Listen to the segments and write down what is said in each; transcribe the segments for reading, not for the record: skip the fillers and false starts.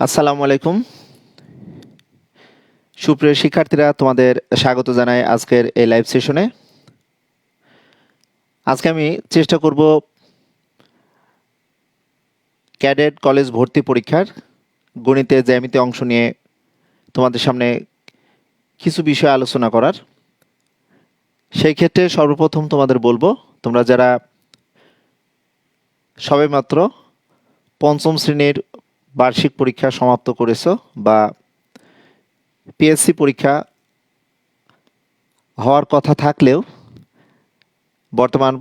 আসসালামু আলাইকুম। সুপ্রিয় শিক্ষার্থীরা, তোমাদের স্বাগত জানাই আজকের এই লাইভ সেশনে। আজকে আমি চেষ্টা করব ক্যাডেট কলেজ ভর্তি পরীক্ষার গণিতে জ্যামিতি অংশ নিয়ে তোমাদের সামনে কিছু বিষয় আলোচনা করার। সেই ক্ষেত্রে সর্বপ্রথম তোমাদের বলবো, তোমরা যারা সবেমাত্র পঞ্চম শ্রেণীর বার্ষিক পরীক্ষা সমাপ্ত করেছো বা পিএসসি পরীক্ষা হওয়ার কথা থাকলেও বর্তমান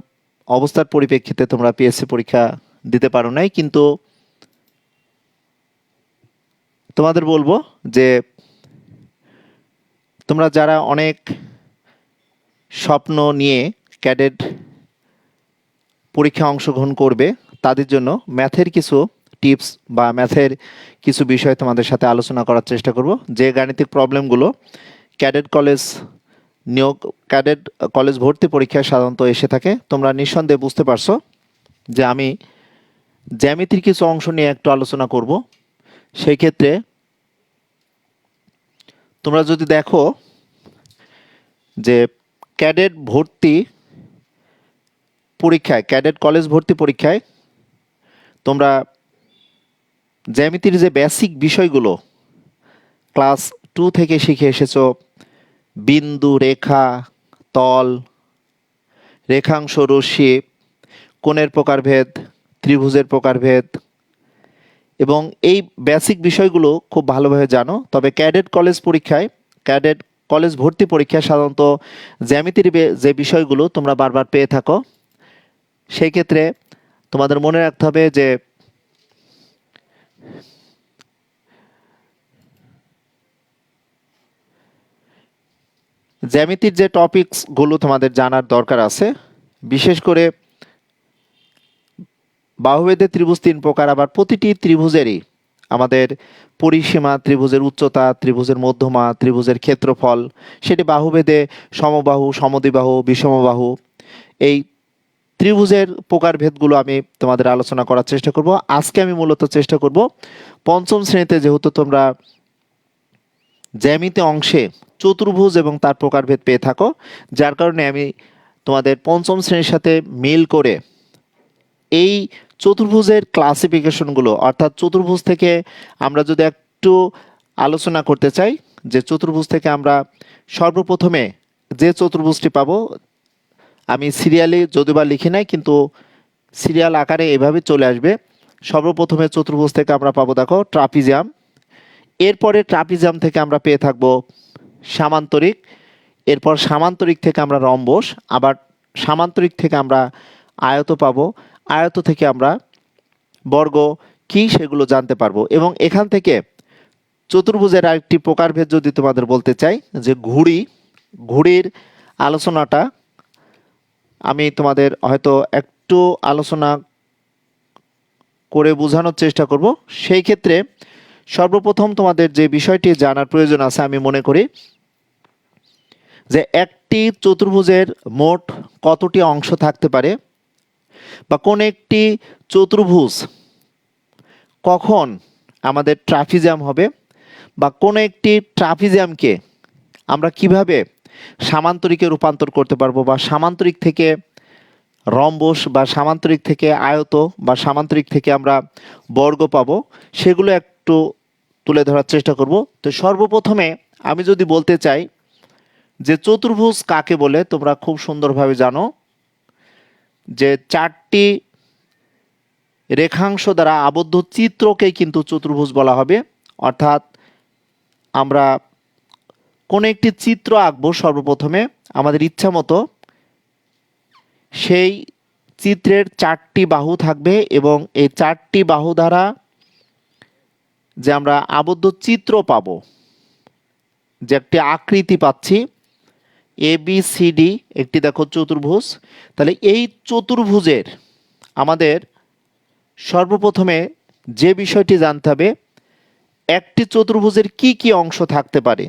অবস্থার পরিপ্রেক্ষিতে তোমরা পিএসসি পরীক্ষা দিতে পারো নাই, কিন্তু তোমাদের বলবো যে তোমরা যারা অনেক স্বপ্ন নিয়ে ক্যাডেট পরীক্ষা অংশগ্রহণ করবে তাদের জন্য ম্যাথের কিছু টিপস বা ম্যাথের কিছু বিষয় তোমাদের সাথে আলোচনা করার চেষ্টা করব। যে গাণিতিক প্রবলেমগুলো ক্যাডেট কলেজ ভর্তি পরীক্ষায় সাধারণত এসে থাকে, তোমরা নিঃসন্দেহে বুঝতে পারছো যে আমি জ্যামিতির কিছু অংশ নিয়ে একটু আলোচনা করব। সেই ক্ষেত্রে তোমরা যদি দেখো যে ক্যাডেট কলেজ ভর্তি পরীক্ষায় তোমরা জ্যামিতির যে বেসিক বিষয়গুলো ক্লাস 2 থেকে শিখে এসেছো, বিন্দু, রেখা, তল, রেখাংশ, রশ্মি, কোণের প্রকারভেদ, ত্রিভুজের প্রকারভেদ, এবং এই বেসিক বিষয়গুলো খুব ভালোভাবে জানো। তবে ক্যাডেট কলেজ ভর্তি পরীক্ষায় সাধারণত জ্যামিতির যে বিষয়গুলো তোমরা বারবার পেয়ে থাকো, সেই ক্ষেত্রে তোমাদের মনে রাখতে হবে যে জ্যামিতির যে টপিকসগুলো তোমাদের জানার দরকার আছে, বিশেষ করে বাহুভেদে ত্রিভুজ 3 প্রকার, আবার প্রতিটি ত্রিভুজেরই আমাদের পরিসীমা, ত্রিভুজের উচ্চতা, ত্রিভুজের মধ্যমা, ত্রিভুজের ক্ষেত্রফল, সেটি বাহুভেদে সমবাহু, সমদ্বিবাহু, বিষমবাহু, এই ত্রিভুজের প্রকারভেদগুলো আমি তোমাদের আলোচনা করার চেষ্টা করব। আজকে আমি মূলত চেষ্টা করব পঞ্চম শ্রেণীতে যেহেতু তোমরা জ্যামিতি অংশে চতুর্ভুজ এবং তার প্রকারভেদ পেয়ে থাকো, যার কারণে আমি তোমাদের পঞ্চম শ্রেণীর সাথে মিল করে এই চতুর্ভুজের ক্লাসিফিকেশনগুলো, অর্থাৎ চতুর্ভুজ থেকে আমরা যদি একটু আলোচনা করতে চাই যে চতুর্ভুজ থেকে আমরা সর্বপ্রথমে যে চতুর্ভুজটি পাবো, আমি সিরিয়ালি যদিও লিখি নাই, কিন্তু সিরিয়াল আকারে এভাবে চলে আসবে। সর্বপ্রথমে চতুর্ভুজ থেকে আমরা পাবো, দেখো, ট্রাপিজিয়াম। এরপরে ট্রাপিজিয়াম থেকে আমরা পেয়ে থাকবো সামান্তরিক, এরপর সামান্তরিক থেকে আমরা রম্বস, আবার সামান্তরিক থেকে আমরা আয়ত পাবো, আয়ত থেকে আমরা বর্গ কি সেগুলো জানতে পারবো। এবং এখান থেকে চতুর্ভুজের আরেকটি প্রকারভেদ যদি তোমাদের বলতে চাই, যে ঘুড়ির আলোচনাটা আমি তোমাদের হয়তো একটু আলোচনা করে বোঝানোর চেষ্টা করব। সেই ক্ষেত্রে সর্বপ্রথম তোমাদের যে বিষয়টি জানার প্রয়োজন আছে, আমি মনে করি যে একটি চতুর্ভুজের মোট কতটি অংশ থাকতে পারে, বা কোন একটি চতুর্ভুজ কখন আমাদের ট্রাপিজিয়াম হবে, বা কোন একটি ট্রাপিজিয়ামকে আমরা কিভাবে সামান্তরিকে রূপান্তর করতে পারবো, বা সামান্তরিক থেকে রম্বস, বা সামান্তরিক থেকে আয়ত, বা সামান্তরিক থেকে আমরা বর্গ পাবো, সেগুলো একটু তুলে ধরার চেষ্টা করব। তো সর্বপ্রথমে আমি যদি বলতে চাই যে চতুর্ভুজ কাকে বলে, তোমরা খুব সুন্দরভাবে জানো যে 4টি রেখাংশ দ্বারা আবদ্ধ চিত্রকেই কিন্তু চতুর্ভুজ বলা হবে। অর্থাৎ আমরা কোন একটি চিত্র আঁকবো, সর্বপ্রথমে আমাদের ইচ্ছা মতো সেই চিত্রের 4টি বাহু থাকবে, এবং এই 4টি বাহু দ্বারা যে আমরা আবদ্ধ চিত্র পাবো, যে একটি আকৃতি পাচ্ছি ABCD, একটি দেখো চতুর্ভুজ। তাহলে এই চতুর্ভুজের আমাদের সর্বপ্রথমে যে বিষয়টি জানতে হবে, একটি চতুর্ভুজের কি কি অংশ থাকতে পারে।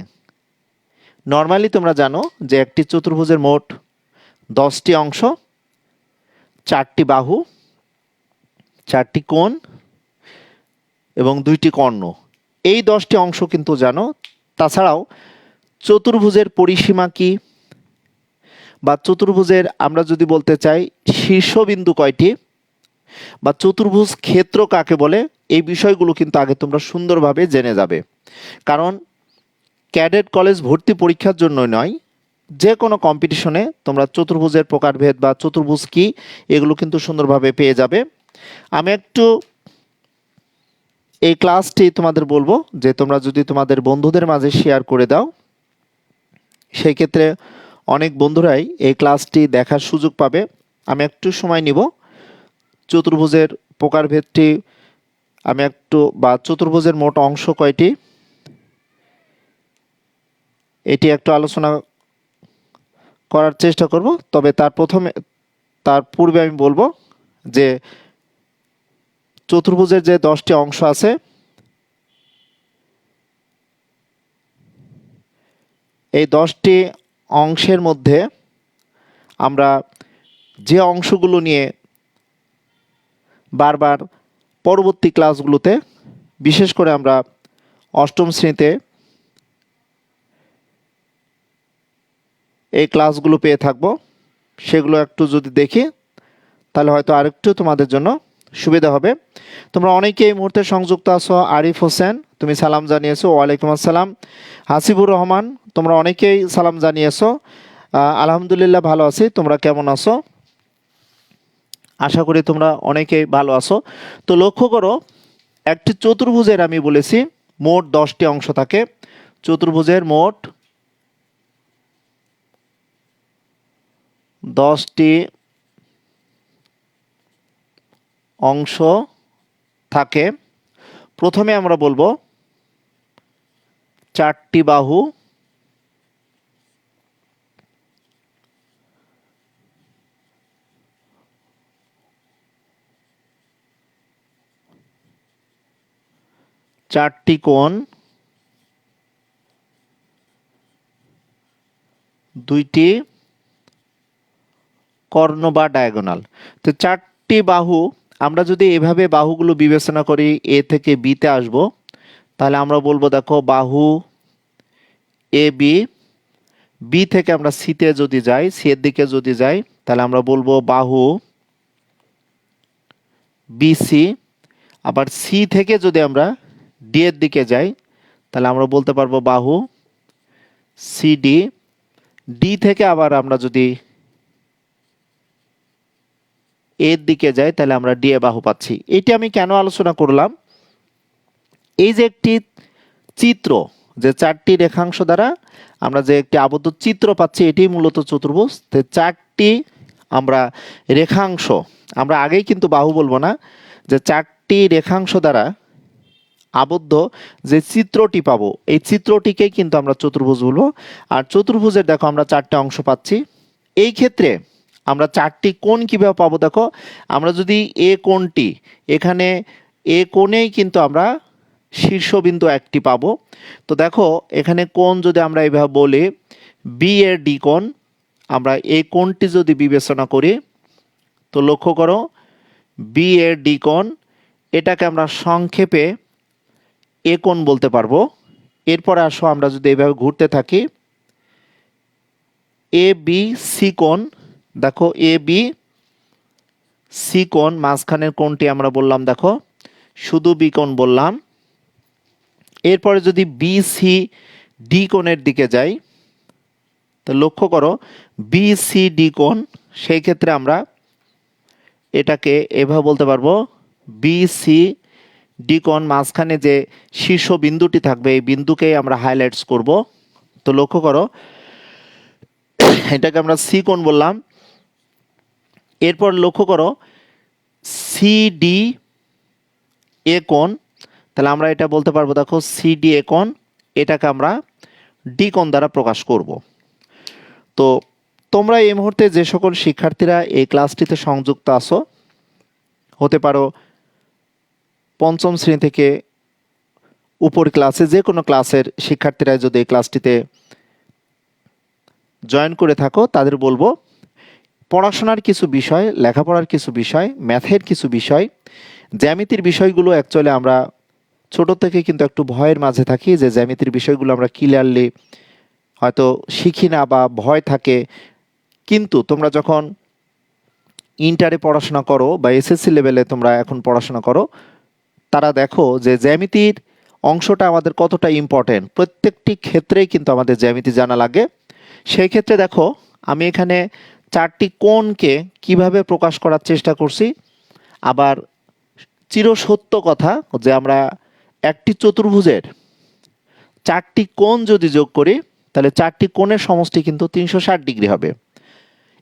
নর্মালি তোমরা জানো যে একটি চতুর্ভুজের মোট 10টি অংশ, 4টি বাহু, 4টি কোণ এবং 2টি কর্ণ। এই 10টি অংশ কিন্তু জানো। তাছাড়াও চতুর্ভুজের পরিসীমা কি, বা চতুর্ভুজের আমরা যদি বলতে চাই শীর্ষবিন্দু কয়টি, বা চতুর্ভুজ ক্ষেত্র কাকে বলে, এই বিষয়গুলো কিন্তু আগে তোমরা সুন্দরভাবে জেনে যাবে। কারণ ক্যাডেট কলেজ ভর্তি পরীক্ষার জন্য নয়, যে কোনো কম্পিটিশনে তোমরা চতুর্ভুজের প্রকারভেদ বা চতুর্ভুজ কি এগুলো কিন্তু সুন্দরভাবে পেয়ে যাবে। আমি একটু এই ক্লাসটি তোমাদের বলবো যে তোমরা যদি তোমাদের বন্ধুদের মাঝে শেয়ার করে দাও, সেই ক্ষেত্রে অনেক বন্ধুরাই এই ক্লাসটি দেখার সুযোগ পাবে। আমি একটু সময় নিব চতুর্ভুজের প্রকারভেদটি আমি একটু, বা চতুর্ভুজের মোট অংশ কয়টি এটি একটু আলোচনা করার চেষ্টা করব। তবে তার পূর্বে আমি বলবো যে চতুর্ভুজের যে 10টি অংশ আছে, এই 10টি অংশের মধ্যে আমরা যে অংশগুলো নিয়ে বারবার পরবর্তী ক্লাসগুলোতে, বিশেষ করে আমরা অষ্টম শ্রেণীতে এই ক্লাসগুলো পেয়ে থাকব, সেগুলো একটু যদি দেখি তাহলে হয়তো আরেকটু তোমাদের জন্য সুবিধা হবে। তোমরা অনেকেই এই মুহূর্তে সংযুক্ত আছো। আরিফ হোসেন, তুমি সালাম জানিয়েছো। ওয়ালাইকুম আসসালাম। হাসিবুর রহমান, তোমরা অনেকেই সালাম জানিয়েছো। আলহামদুলিল্লাহ ভালো আছি, তোমরা কেমন আছো? আশা করি তোমরা অনেকেই ভালো আছো। তো লক্ষ্য করো, একটি চতুর্ভুজের আমি বলেছি মোট 10টি অংশ থাকে। চতুর্ভুজের মোট 10টি অংশ থাকে। প্রথমে আমরা বলবো 4টি বাহু, চারটি কোণ, 2টি কর্ণ বা ডায়াগোনাল। তো 4টি বাহু, আমরা যদি এভাবে বাহুগুলো বিবেচনা করি, এ থেকে বিতে আসব, তাহলে আমরা বলবো দেখো বাহু এ বি। বি থেকে আমরা সিতে যদি যাই, সি এর দিকে যদি যাই, তাহলে আমরা বলবো বাহু বিসি। আবার সি থেকে যদি আমরা ডি এর দিকে যাই, তাহলে আমরা বলতে পারবো বাহু সিডি। ডি থেকে আবার আমরা যদি এর দিকে যাই, তাহলে আমরা ডি এ বাহু পাচ্ছি। এটি আমি কেন আলোচনা করলাম, এই যে একটি চিত্র, যে 4টি রেখাংশ দ্বারা আমরা যে একটি আবদ্ধ চিত্র পাচ্ছি, এটি মূলত চতুর্ভুজ। 4টি আমরা রেখাংশ, আমরা আগেই কিন্তু বাহু বলবো না, যে 4টি রেখাংশ দ্বারা আবদ্ধ যে চিত্রটি পাবো, এই চিত্রটিকেই কিন্তু আমরা চতুর্ভুজ বলবো। আর চতুর্ভুজের দেখো আমরা 4টে অংশ পাচ্ছি। এই ক্ষেত্রে আমরা 4টি কোণ কিভাবে পাবো, দেখো আমরা যদি এ কোণটি, এখানে এ কোণেই কিন্তু আমরা শীর্ষবিন্দু একটি পাবো। তো দেখো এখানে কোণ যদি আমরা এইভাবে বলি বি এর ডি কোণ, আমরা এই কোণটি যদি বিবেচনা করি, তো লক্ষ্য করো বি এর ডি কোণ, এটাকে আমরা সংক্ষেপে এ কোণ বলতে পারবো। এরপরে আসো আমরা যদি এইভাবে ঘুরতে থাকি, এ বি সি কোণ, দেখো এ বি সি কোণ, মাঝখানের কোণটি আমরা বললাম দেখো শুধু বি কোণ বললাম। এরপরে যদি বি সি ডি কোণের দিকে যাই, তো লক্ষ্য করো বি সি ডি কোণ, সেই ক্ষেত্রে আমরা এটাকে এভাবে বলতে পারবো বি সি ডি কোণ, মাঝখানে যে শীর্ষ বিন্দুটি থাকবে এই বিন্দুকেই আমরা হাইলাইটস করব। তো লক্ষ্য করো এটাকে আমরা সি কোণ বললাম। এরপর লক্ষ্য করো সিডি এ কোণ, তাহলে আমরা এটা বলতে পারবো দেখো সিডি এ কোণ, এটাকে আমরা ডি কোণ দ্বারা প্রকাশ করব। তো তোমরা এই মুহূর্তে যে সকল শিক্ষার্থীরা এই ক্লাসটিতে সংযুক্ত আছো, হতে পারো পঞ্চম শ্রেণী থেকে উপর ক্লাসে যে কোনো ক্লাসের শিক্ষার্থীরা যদি এই ক্লাসটিতে জয়েন করে থাকো, তাদের বলবো পড়াশোনার কিছু বিষয়, লেখাপড়ার কিছু বিষয়, ম্যাথের কিছু বিষয়, জ্যামিতির বিষয়গুলো অ্যাকচুয়ালি আমরা ছোট থেকে কিন্তু একটু ভয়ের মাঝে থাকি যে জ্যামিতির বিষয়গুলো আমরা ক্লিয়ারলি হয়তো শিখি না বা ভয় থাকে। কিন্তু তোমরা যখন ইন্টারে পড়াশোনা করো বা এসএসসি লেভেলে তোমরা এখন পড়াশোনা করো, তারা দেখো যে জ্যামিতির অংশটা আমাদের কতটা ইম্পর্টেন্ট। প্রত্যেকটি ক্ষেত্রেই কিন্তু আমাদের জ্যামিতি জানা লাগে। সেই ক্ষেত্রে দেখো আমি এখানে 4টি কোণকে কিভাবে প্রকাশ করার চেষ্টা করছি। আবার চিরসত্য কথা যে আমরা একটি চতুর্ভুজের 4টি কোণ যদি যোগ করি তাহলে 4টি কোণের সমষ্টি কিন্তু 360 ডিগ্রি হবে।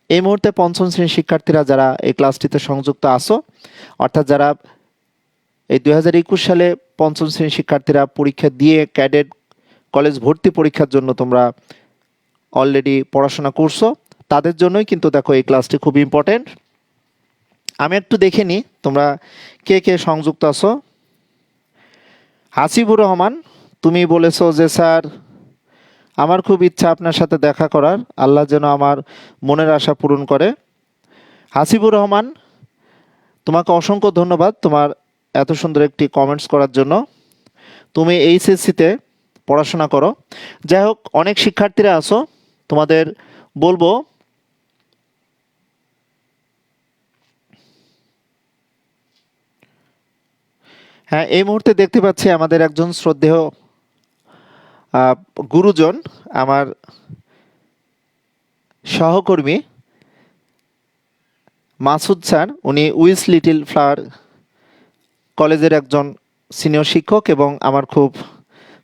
এই মুহূর্তে পঞ্চম শ্রেণীর শিক্ষার্থীরা যারা এই ক্লাসটিতে সংযুক্ত আসো, অর্থাৎ যারা এই 2021 সালে পঞ্চম শ্রেণীর শিক্ষার্থীরা পরীক্ষা দিয়ে ক্যাডেট কলেজ ভর্তি পরীক্ষার জন্য তোমরা অলরেডি পড়াশোনা করছো, তাদের জন্যই কিন্তু দেখো এই ক্লাসটি খুব ইম্পর্টেন্ট। আমি একটু দেখে নিই তোমরা কে কে সংযুক্ত আছো। হাসিবুর রহমান, তুমি বলেছো যে স্যার আমার খুব ইচ্ছা আপনার সাথে দেখা করার, আল্লাহ যেন আমার মনের আশা পূরণ করে। হাসিবুর রহমান, তোমাকে অসংখ্য ধন্যবাদ তোমার এত সুন্দর একটি কমেন্টস করার জন্য। তুমি এইচএসসিতে পড়াশোনা করো। যাই হোক, অনেক শিক্ষার্থীরা আছো, তোমাদের বলবো হ্যাঁ, এই মুহূর্তে দেখতে পাচ্ছি আমাদের একজন শ্রদ্ধেয় গুরুজন, আমার সহকর্মী মাসুদ স্যার, উনি উইস লিটল ফ্লাওয়ার কলেজের একজন সিনিয়র শিক্ষক এবং আমার খুব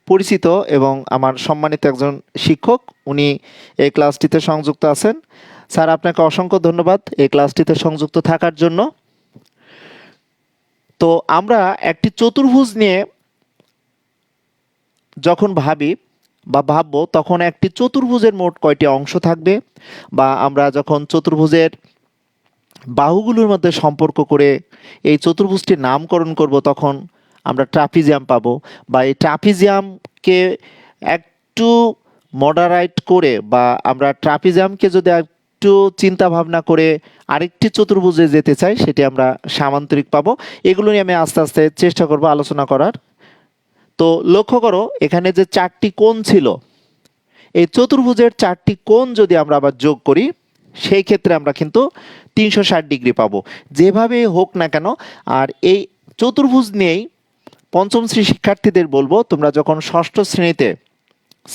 পরিচিত এবং আমার সম্মানিত একজন শিক্ষক। উনি এই ক্লাসটিতে সংযুক্ত আছেন। স্যার আপনাকে অসংখ্য ধন্যবাদ এই ক্লাসটিতে সংযুক্ত থাকার জন্য। তো আমরা একটি চতুর্ভুজ নিয়ে যখন ভাবি বা ভাববো, তখন একটি চতুর্ভুজের মোট কয়টি অংশ থাকবে, বা আমরা যখন চতুর্ভুজের বাহুগুলোর মধ্যে সম্পর্ক করে এই চতুর্ভুজটির নামকরণ করব, তখন আমরা ট্রাপিজিয়াম পাবো। বা এই ট্রাপিজিয়ামকে একটু মডারাইট করে বা আমরা ট্রাপিজিয়ামকে যদি একটু চিন্তা ভাবনা করে আরেকটি চতুর্ভুজে যেতে চাই, সেটি আমরা সামান্তরিক পাবো। এগুলো নিয়ে আমি আস্তে আস্তে চেষ্টা করব আলোচনা করার। তো লক্ষ্য করো এখানে যে 4টি কোণ ছিল, এই চতুর্ভুজের 4টি কোণ যদি আমরা আবার যোগ করি, সেই ক্ষেত্রে আমরা কিন্তু 360 ডিগ্রি পাবো, যেভাবে হোক না কেন। আর এই চতুর্ভুজ নিয়েই পঞ্চম শ্রেণীর শিক্ষার্থীদের বলবো, তোমরা যখন ষষ্ঠ শ্রেণীতে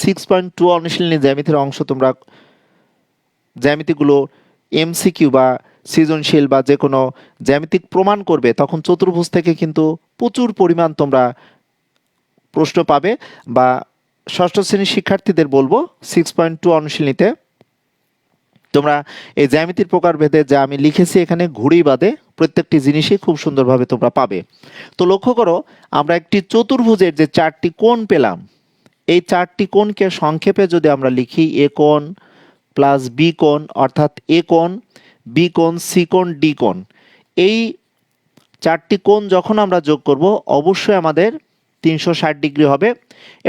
6.2 অনুশীলনী জ্যামিতির অংশ তোমরা জ্যামিতিগুলো এমসিকিউ বা সৃজনশীল বা যে কোনো জ্যামিতিক প্রমাণ করবে, তখন চতুর্ভুজ থেকে কিন্তু প্রচুর পরিমাণ তোমরা প্রশ্ন পাবে। বা ষষ্ঠ শ্রেণীর শিক্ষার্থীদের বলবো 6.2 অনুশীলনীতে তোমরা এই জ্যামিতির প্রকারভেদে যা আমি লিখেছি এখানে ঘুড়ি বাদে প্রত্যেকটি জিনিসই খুব সুন্দরভাবে তোমরা পাবে। তো লক্ষ্য করো আমরা একটি চতুর্ভুজের যে 4টি কোণ পেলাম, এই 4টি কোণকে সংক্ষেপে যদি আমরা লিখি এ কোণ প্লাস বি কোণ, অর্থাৎ এ কোণ, বি কোণ, সি কোণ, ডি কোণ, এই 4টি কোণ যখন আমরা যোগ করব অবশ্যই আমাদের 360 ডিগ্রি হবে।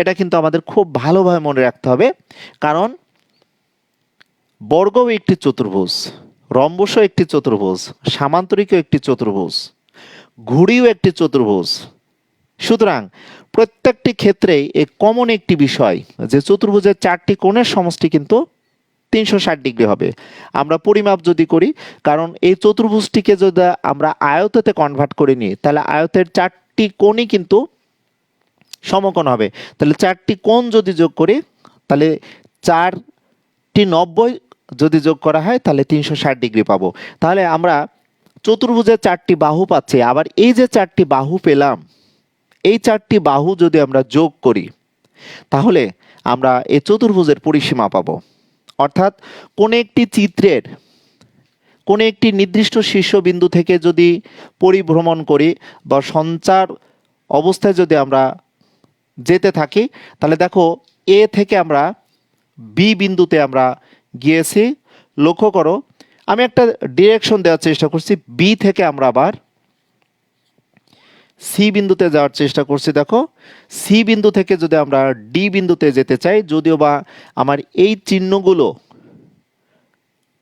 এটা কিন্তু আমাদের খুব ভালোভাবে মনে রাখতে হবে, কারণ বর্গও একটি চতুর্ভুজ, রম্বসও একটি চতুর্ভুজ, সামান্তরিকও একটি চতুর্ভুজ, ঘুড়িও একটি চতুর্ভুজ। সুতরাং প্রত্যেকটি ক্ষেত্রেই এই কমন একটি বিষয় যে চতুর্ভুজের 4টি কোণের সমষ্টি কিন্তু 360 ডিগ্রি হবে। আমরা পরিমাপ যদি করি, কারণ এই চতুর্ভুজটিকে যদি আমরা আয়ততে কনভার্ট করে নিই, তাহলে আয়তের 4টি কোণই কিন্তু সমকোণ হবে। তাহলে 4টি কোণ যদি যোগ করি, তাহলে 4টি 90 যদি যোগ করা হয় তাহলে 360 ডিগ্রি পাবো। তাহলে আমরা চতুর্ভুজের 4টি বাহু পাচ্ছি। আবার এই যে 4টি বাহু পেলাম, এই 4টি বাহু যদি আমরা যোগ করি, তাহলে আমরা এই চতুর্ভুজের পরিসীমা পাবো। অর্থাৎ কোনো একটি চিত্রের কোনো একটি নির্দিষ্ট শীর্ষবিন্দু থেকে যদি পরিভ্রমণ করি বা সঞ্চার অবস্থায় যদি আমরা যেতে থাকি, তাহলে দেখো এ থেকে আমরা বি বিন্দুতে আমরা গিয়েছি। লক্ষ্য করো আমি একটা ডিরেকশন দেওয়ার চেষ্টা করছি, বি থেকে আমরা আবার সি বিন্দুতে যাওয়ার চেষ্টা করছি। দেখো সি বিন্দু থেকে যদি আমরা ডি বিন্দুতে যেতে চাই, যদিও বা আমার এই চিহ্নগুলো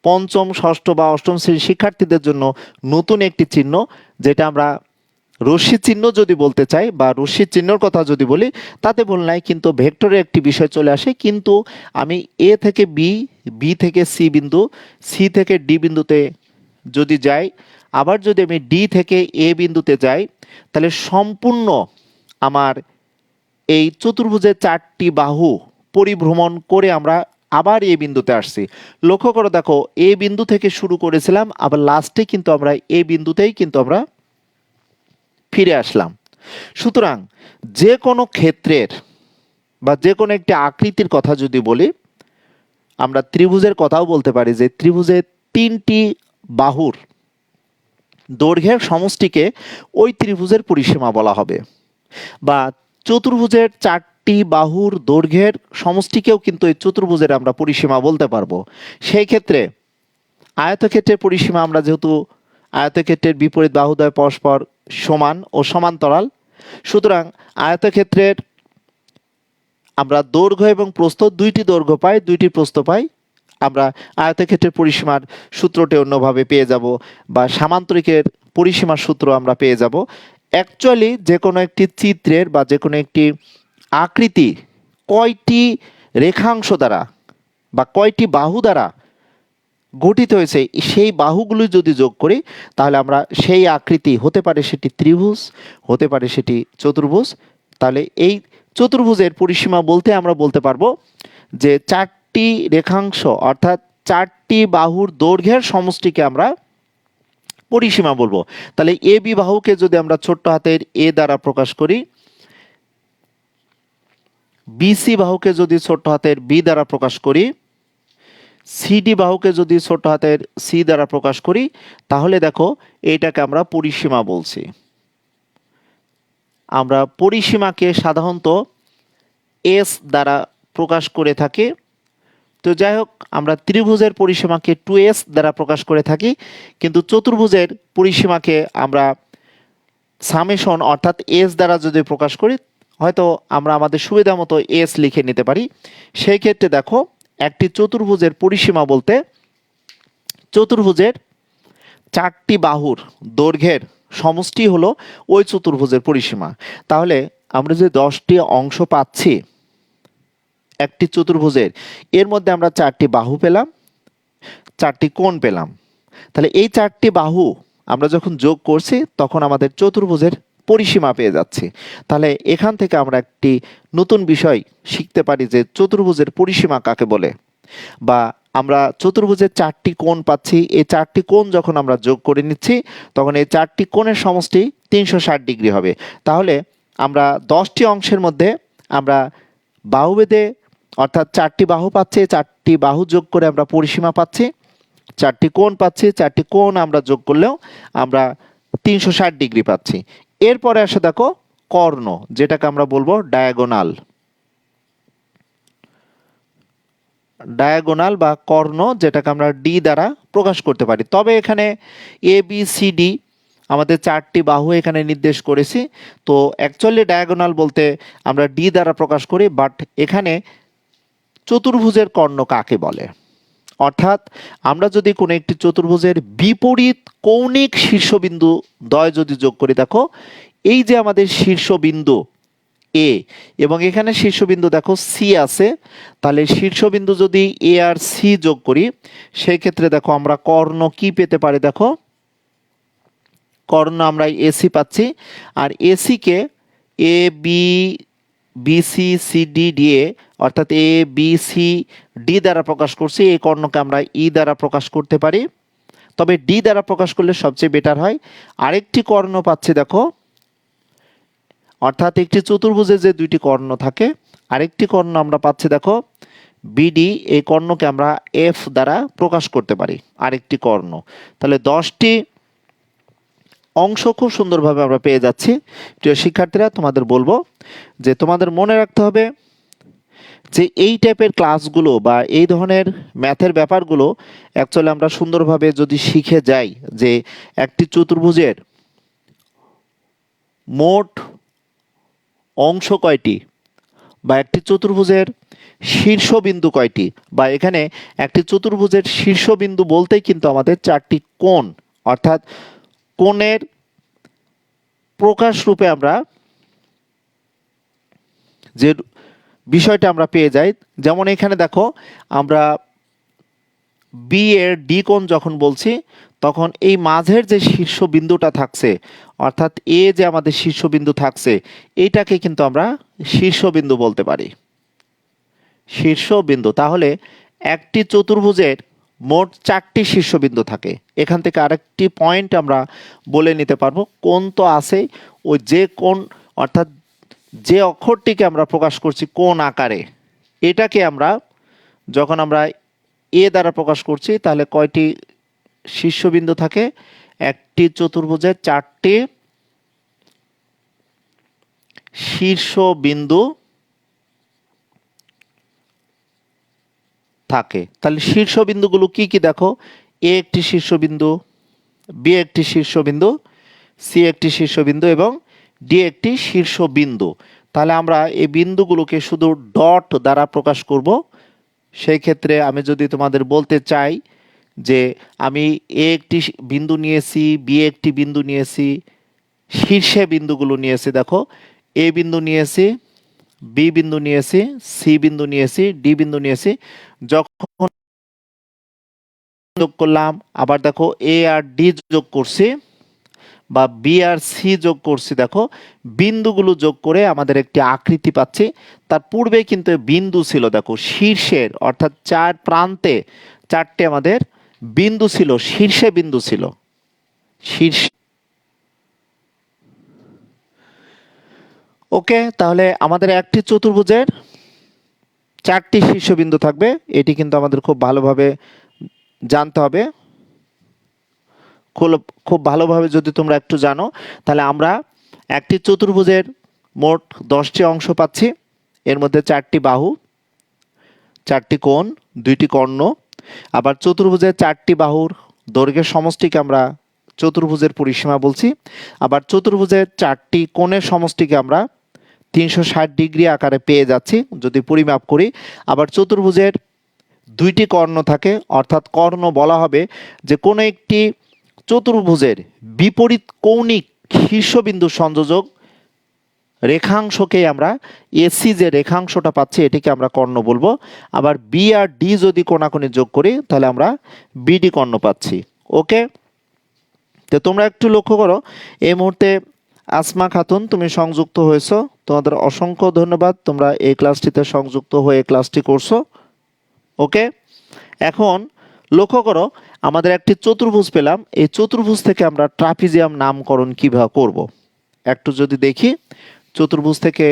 পঞ্চম ষষ্ঠ বা অষ্টম শ্রেণীর শিক্ষার্থীদের জন্য নতুন একটি চিহ্ন, যেটা আমরা রশ্মি চিহ্ন যদি বলতে চাই বা রশ্মি চিহ্নর কথা যদি বলি তাতে ভুল নাই, কিন্তু ভেক্টরের একটি বিষয় চলে আসে। কিন্তু আমি এ থেকে বি, বি থেকে সি বিন্দু, সি থেকে ডি বিন্দুতে যদি যাই, আবার যদি আমি ডি থেকে এ বিন্দুতে যাই, তাহলে সম্পূর্ণ আমার এই চতুর্ভুজের 4টি বাহু পরিভ্রমণ করে আমরা আবার এ বিন্দুতে আসছি। লক্ষ্য করে দেখো, এ বিন্দু থেকে শুরু করেছিলাম, আবার লাস্টে কিন্তু আমরা এ বিন্দুতেই কিন্তু আমরা ফিরে আসলাম। সুতরাং যে কোনো ক্ষেত্রের বা যে কোনো একটি আকৃতির কথা যদি বলি, আমরা ত্রিভুজের কথাও বলতে পারি যে ত্রিভুজের 3টি বাহুর দৈর্ঘ্যের সমষ্টিকে ওই ত্রিভুজের পরিসীমা বলা হবে। বা চতুর্ভুজের 4টি বাহুর দৈর্ঘ্যের সমষ্টিকেও কিন্তু এই চতুর্ভুজের আমরা পরিসীমা বলতে পারবো। সেই ক্ষেত্রে আয়তক্ষেত্রের পরিসীমা, আমরা যেহেতু আয়তক্ষেত্রের বিপরীত বাহুদ্বয় পরস্পর সমান ও সমান্তরাল, সুতরাং আয়তক্ষেত্রের আমরা দৈর্ঘ্য এবং প্রস্থ, 2টি দৈর্ঘ্য পাই, 2টি প্রস্থ পাই। আমরা আয়তক্ষেত্রের পরিসীমার সূত্রটি অন্যভাবে পেয়ে যাব, বা সামান্তরিকের পরিসীমার সূত্র আমরা পেয়ে যাব। অ্যাকচুয়ালি যে কোনো একটি চিত্রের বা যে কোনো একটি আকৃতি কয়টি রেখাংশ দ্বারা বা কয়টি বাহু দ্বারা গঠিত হয়েছে, সেই বাহুগুলো যদি যোগ করি তাহলে আমরা সেই আকৃতি, হতে পারে সেটি ত্রিভুজ, হতে পারে সেটি চতুর্ভুজ, তাহলে এই চতুর্ভুজের পরিসীমা বলতে আমরা বলতে পারবো যে 4টি রেখাংশ অর্থাৎ 4টি বাহুর দৈর্ঘ্যের সমষ্টিকে আমরা পরিসীমা বলবো। তাহলে এ বি বাহুকে যদি আমরা ছোট্ট হাতের এ দ্বারা প্রকাশ করি, বিসি বাহুকে যদি ছোট্ট হাতের বি দ্বারা প্রকাশ করি, সিডি বাহুকে যদি ছোট হাতের সি দ্বারা প্রকাশ করি, তাহলে দেখো এইটাকে আমরা পরিসীমা বলছি। আমরা পরিসীমাকে সাধারণত এস দ্বারা প্রকাশ করে থাকি। তো যাই হোক, আমরা ত্রিভুজের পরিসীমাকে 2s দ্বারা প্রকাশ করে থাকি, কিন্তু চতুর্ভুজের পরিসীমাকে আমরা সামেশন অর্থাৎ এস দ্বারা যদি প্রকাশ করি, হয়তো আমরা আমাদের সুবিধা মতো এস লিখে নিতে পারি। সেই ক্ষেত্রে দেখো, একটি চতুর্ভুজের পরিসীমা বলতে চতুর্ভুজের 4টি বাহুর দৈর্ঘ্যের সমষ্টি হলো ওই চতুর্ভুজের পরিসীমা। তাহলে আমরা যে 10টি অংশ পাচ্ছি একটি চতুর্ভুজের, এর মধ্যে আমরা 4টি বাহু পেলাম, 4টি কোণ পেলাম। তাহলে এই 4টি বাহু আমরা যখন যোগ করছি তখন আমাদের চতুর্ভুজের পরিসীমা পেয়ে যাচ্ছি। তাহলে এখান থেকে আমরা একটি নতুন বিষয় শিখতে পারি যে চতুর্ভুজের পরিসীমা কাকে বলে। বা আমরা চতুর্ভুজের 4টি কোণ পাচ্ছি, এই 4টি কোণ যখন আমরা যোগ করে নিচ্ছি তখন এই 4টি কোণের সমষ্টি 360 ডিগ্রি হবে। তাহলে আমরা 10টি অংশের মধ্যে আমরা বাহুভেদে অর্থাৎ 4টি বাহু পাচ্ছি, 4টি বাহু যোগ করে আমরা পরিসীমা পাচ্ছি, 4টি কোণ পাচ্ছি, 4টি কোণ আমরা যোগ করলেও আমরা 360 ডিগ্রি পাচ্ছি। এরপরে আসে দেখো কর্ণ, যেটাকে আমরা বলবো ডায়াগোনাল। ডায়াগোনাল বা কর্ণ, যেটাকে আমরা ডি দ্বারা প্রকাশ করতে পারি। তবে এখানে এ বি সি ডি আমাদের 4টি বাহু এখানে নির্দেশ করেছি, তো অ্যাকচুয়ালি ডায়াগোনাল বলতে আমরা ডি দ্বারা প্রকাশ করি। বাট এখানে চতুর্ভুজের কর্ণ কাকে বলে, অর্থাৎ আমরা যদি কোনো একটি চতুর্ভুজের বিপরীত কৌণিক শীর্ষবিন্দু দ্বয় যদি যোগ করি, দেখো এই যে আমাদের শীর্ষবিন্দু এ এবং এখানে শীর্ষবিন্দু দেখো সি আছে, তাহলে শীর্ষবিন্দু যদি এ আর সি যোগ করি, সেই ক্ষেত্রে দেখো আমরা কর্ণ কি পেতে পারি, দেখো কর্ণ আমরা এসি পাচ্ছি। আর এসিকে A B BC CD DA অর্থাৎ এ বি সি ডি দ্বারা প্রকাশ করছি, এই কর্ণকে আমরা ই দ্বারা প্রকাশ করতে পারি, তবে ডি দ্বারা প্রকাশ করলে সবচেয়ে বেটার হয়। আরেকটি কর্ণ পাচ্ছি দেখো, অর্থাৎ একটি চতুর্ভুজে যে 2টি কর্ণ থাকে, আরেকটি কর্ণ আমরা পাচ্ছি দেখো বিডি, এই কর্ণকে আমরা এফ দ্বারা প্রকাশ করতে পারি, আরেকটি কর্ণ। তাহলে 10টি অংশ খুব সুন্দরভাবে আমরা পেয়ে যাচ্ছি। প্রিয় শিক্ষার্থীরা, তোমাদের বলবো যে তোমাদের মনে রাখতে হবে যে এই টাইপের ক্লাসগুলো বা এই ধরনের ম্যাথের ব্যাপারগুলো অ্যাকচুয়ালি আমরা সুন্দরভাবে যদি শিখে যাই যে একটি চতুর্ভুজের মোট অংশ কয়টি, বা একটি চতুর্ভুজের শীর্ষবিন্দু কয়টি, বা এখানে একটি চতুর্ভুজের শীর্ষবিন্দু বলতেই কিন্তু আমাদের 4টি কোণ, অর্থাৎ কোণের প্রকাশ রূপে আমরা যে বিষয়টা আমরা পেয়ে যাই, যেমন এখানে দেখো আমরা বি এর ডি কোণ যখন বলছি তখন এই মাঝের যে শীর্ষবিন্দুটা থাকছে, অর্থাৎ এ যে আমাদের শীর্ষবিন্দু থাকছে, এইটাকে কিন্তু আমরা শীর্ষবিন্দু বলতে পারি, শীর্ষবিন্দু। তাহলে একটি চতুর্ভুজের মোট 4টি শীর্ষবিন্দু থাকে। এখান থেকে আরেকটি পয়েন্ট আমরা বলে নিতে পারবো, কোণ তো আছে, ওই যে কোণ অর্থাৎ যে অক্ষরটিকে আমরা প্রকাশ করছি কোণ আকারে, এটাকে আমরা যখন আমরা এ দ্বারা প্রকাশ করছি তাহলে কয়টি শীর্ষবিন্দু থাকে? একটি চতুর্ভুজের 4টি শীর্ষবিন্দু থাকে। তাহলে শীর্ষবিন্দুগুলো কি কি দেখো, এ একটি শীর্ষবিন্দু, বি একটি শীর্ষবিন্দু, সি একটি শীর্ষবিন্দু এবং ডি একটি শীর্ষবিন্দু। তাহলে আমরা এই বিন্দুগুলোকে শুধু ডট দ্বারা প্রকাশ করব। সেই ক্ষেত্রে আমি যদি তোমাদের বলতে চাই যে আমি এ একটি বিন্দু নিয়েছি, বি একটি বিন্দু নিয়েছি, শীর্ষে বিন্দুগুলো নিয়েছি, দেখো এ বিন্দু নিয়েছি, বি বিন্দু নিয়েছি, সি বিন্দু নিয়েছি, ডি বিন্দু নিয়েছি, যখন যোগ করলাম আবার দেখো এ আর ডি যোগ করছি বা বি আর সি যোগ করছি, দেখো বিন্দুগুলো যোগ করে আমাদের একটি আকৃতি পাচ্ছি। তার পূর্বে কিন্তু বিন্দু ছিল, দেখো শীর্ষের অর্থাৎ 4 প্রান্তে 4টে আমাদের বিন্দু ছিল, শীর্ষে বিন্দু ছিল, শীর্ষ। ওকে, তাহলে আমাদের একটি চতুর্ভুজের 4টি শীর্ষবিন্দু থাকবে, এটি কিন্তু আমাদের খুব ভালোভাবে জানতে হবে। খুব ভালোভাবে যদি তোমরা একটু জানো তাহলে আমরা একটি চতুর্ভুজের মোট 10টি অংশ পাচ্ছি। এর মধ্যে 4টি বাহু, 4টি কোণ, 2টি কর্ণ। আবার চতুর্ভুজের 4টি বাহুর দৈর্ঘ্যের সমষ্টিকে আমরা চতুর্ভুজের পরিসীমা বলছি। আবার চতুর্ভুজের 4টি কোণের সমষ্টিকে আমরা 360 ডিগ্রি আকারে পেয়ে যাচ্ছি যদি পরিমাপ করি। আবার চতুর্ভুজের 2টি কর্ণ থাকে, অর্থাৎ কর্ণ বলা হবে যে কোনো একটি চতুর্ভুজের বিপরীত কৌণিক শীর্ষবিন্দু সংযোজক রেখাংশকে আমরা এসি যে রেখাংশটা পাচ্ছি এটিকে আমরা কর্ণ বলবো। আবার বি আর ডি যদি কোণাকুণি যোগ করি তাহলে আমরা বিডি কর্ণ পাচ্ছি। ওকে, তো তোমরা একটু লক্ষ্য করো, এই মুহূর্তে আসমা খাতুন তুমি সংযুক্ত হয়েছো, তোমাদের অসংখ্য ধন্যবাদ, তোমরা এই ক্লাসটিতে সংযুক্ত হয়ে ক্লাসটি করছো। ওকে, এখন লক্ষ্য করো আমাদের একটি চতুর্ভুজ পেলাম, এই চতুর্ভুজ থেকে আমরা ট্রাপিজিয়াম নামকরণ কিভাবে করব একটু যদি দেখি। চতুর্ভুজ থেকে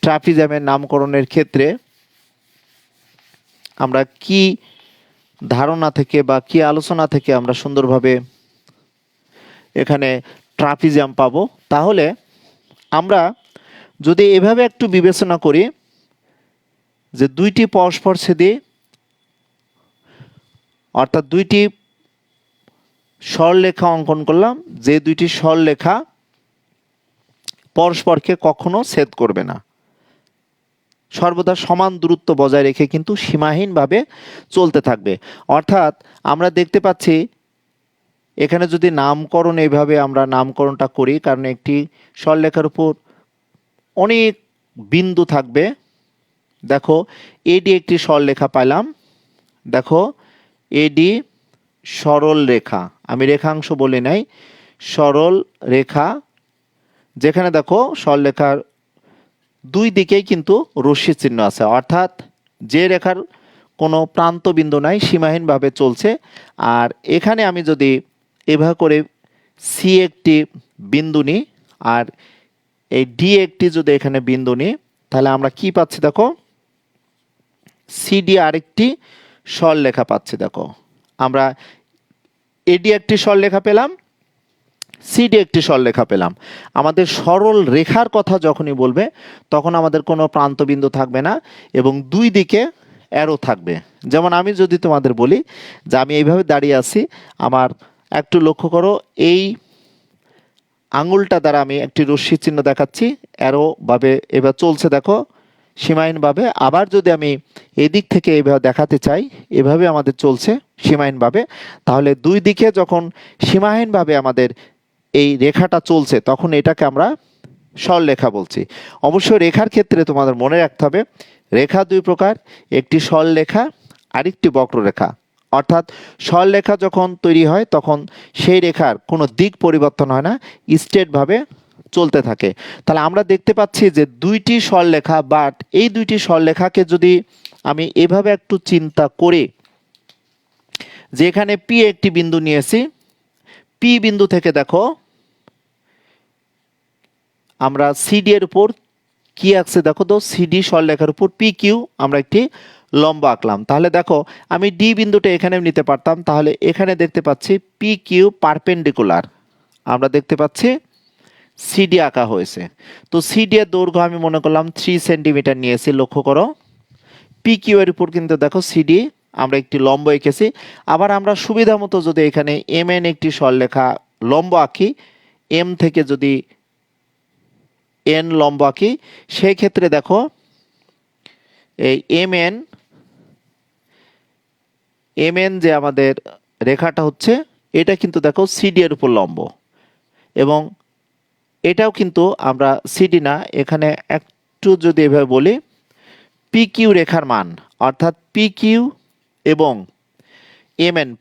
ট্রাপিজিয়ামের নামকরণের ক্ষেত্রে আমরা কি ধারণা থেকে বা কি আলোচনা থেকে আমরা সুন্দরভাবে এখানে ট্রাপিজিয়াম পাবো, তাহলে আমরা যদি এভাবে একটু বিবেচনা করি যে 2টি পরস্পরছেদী অর্থাৎ 2টি সরলরেখা অঙ্কন করলাম, যে 2টি সরলরেখা পরস্পরকে কখনো ছেদ করবে না, সর্বদা সমান দূরত্ব বজায় রেখে কিন্তু সীমাহীনভাবে চলতে থাকবে। অর্থাৎ আমরা দেখতে পাচ্ছি এখানে যদি নামকরণ এইভাবে আমরা নামকরণটা করি, কারণ একটি সরলরেখার উপর অনেক বিন্দু থাকবে। দেখো এডি একটি সরলরেখা পাইলাম, দেখো এডি সরল রেখা, আমি রেখাংশ বলি নাই, সরল রেখা, যেখানে দেখো সরলরেখার 2 দিকেই কিন্তু রশ্মি চিহ্ন আছে, অর্থাৎ যে রেখার কোনো প্রান্ত বিন্দু নাই, সীমাহীনভাবে চলছে। আর এখানে আমি যদি এভাবে করে সি একটি বিন্দু নিই আর এই ডি একটি যদি এখানে বিন্দু নিই তাহলে আমরা কি পাচ্ছি, দেখো সিডি আরেকটি সরলরেখা পাচ্ছি। দেখো আমরা এডি একটি সরলরেখা পেলাম, সিডি একটি সরলরেখা পেলাম। আমাদের সরল রেখার কথা যখনই বলবে তখন আমাদের কোনো প্রান্তবিন্দু থাকবে না এবং 2 দিকে অ্যারো থাকবে। যেমন আমি যদি তোমাদের বলি যে আমি এইভাবে দাঁড়িয়ে আছি, আমার একটু লক্ষ্য করো এই আঙুলটা দ্বারা আমি একটি রশ্মি চিহ্ন দেখাচ্ছি, অ্যারো ভাবে এবার চলছে, দেখো সীমাহীনভাবে। আবার যদি আমি এদিক থেকে এইভাবে দেখাতে চাই, এভাবে আমাদের চলছে সীমাহীনভাবে। তাহলে 2 দিকে যখন সীমাহীনভাবে আমাদের এই রেখাটা চলছে তখন এটাকে আমরা সরলরেখা বলছি। অবশ্যই রেখার ক্ষেত্রে তোমাদের মনে রাখতে হবে রেখা দুই প্রকার, একটি সরলরেখা আরেকটি বক্ররেখা। অর্থাৎ সরলরেখা যখন তৈরি হয় তখন সেই রেখার কোনো দিক পরিবর্তন হয় না, স্ট্রেটভাবে চলতে থাকে। তাহলে আমরা দেখতে পাচ্ছি যে দুইটি সরলরেখা, বাট এই দুইটি সরলরেখাকে যদি আমি এভাবে একটু চিন্তা করি যে এখানে পি একটি বিন্দু নিয়েছি, পি বিন্দু থেকে দেখো আমরা সিডি এর উপর কি আঁকছে দেখো তো, সিডি সরলরেখার উপর পি কিউ আমরা একটি লম্ব আঁকলাম। তাহলে দেখো আমি ডি বিন্দুটা এখানে নিতে পারতাম, তাহলে এখানে দেখতে পাচ্ছি পি কিউ পারপেন্ডিকুলার, আমরা দেখতে পাচ্ছি সিডি আঁকা হয়েছে। তো সিডি এর দৈর্ঘ্য আমি মনে করলাম 3 সেন্টিমিটার নিয়েছি। লক্ষ্য করো পি কিউ এর উপর কিন্তু দেখো সিডি আমরা একটি লম্ব এঁকেছি। আবার আমরা সুবিধা মতো যদি এখানে এম এন একটি সরলরেখা লম্ব আঁকি, এম থেকে যদি এন লম্ব আঁকি, সেই ক্ষেত্রে দেখো এই এম এন যে আমাদের রেখাটা হচ্ছে এটা কিন্তু দেখো সিডি এর উপর লম্ব, এবং এটাও কিন্তু আমরা সিডি না, এখানে একটু যদি এভাবে বলি পি কিউ রেখার মান, অর্থাৎ পি কিউ এবং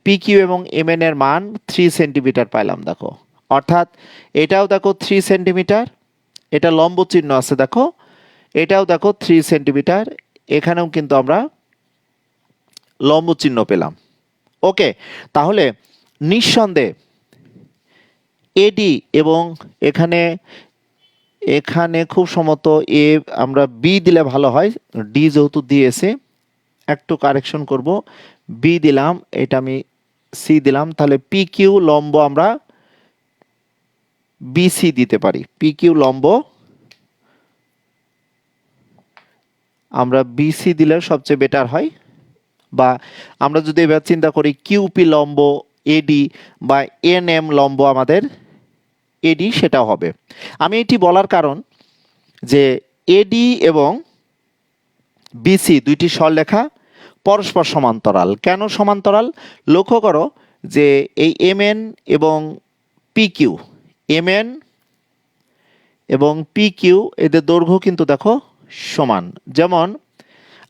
পি কিউ এবং এম এন এর মান 3 সেন্টিমিটার পাইলাম দেখো। অর্থাৎ এটাও দেখো 3 সেন্টিমিটার, এটা লম্ব চিহ্ন আছে দেখো, এটাও দেখো 3 সেন্টিমিটার, এখানেও কিন্তু আমরা লম্ব চিহ্ন পেলাম। ওকে, তাহলে নিঃসন্দেহে এডি এবং এখানে এখানে খুব সম্ভবত এ আমরা বি দিলে ভালো হয়, ডি যেহেতু দিয়েছে একটু কারেকশন করব, বি দিলাম, এটা আমি সি দিলাম, তাহলে পি কিউ লম্ব আমরা বিসি দিতে পারি। পি কিউ লম্ব আমরা বিসি দিলে সবচেয়ে বেটার হয়, বা আমরা যদি এবার চিন্তা করি কিউপি লম্ব এডি বা এন এম লম্ব আমাদের এডি, সেটা হবে। আমি এটি বলার কারণ যে এডি এবং বিসি দুইটি সরলরেখা পরস্পর সমান্তরাল। কেন সমান্তরাল? লক্ষ্য করো যে এই এম এন এবং পি কিউ, এম এন এবং পি কিউ এদের দৈর্ঘ্য কিন্তু দেখো সমান। যেমন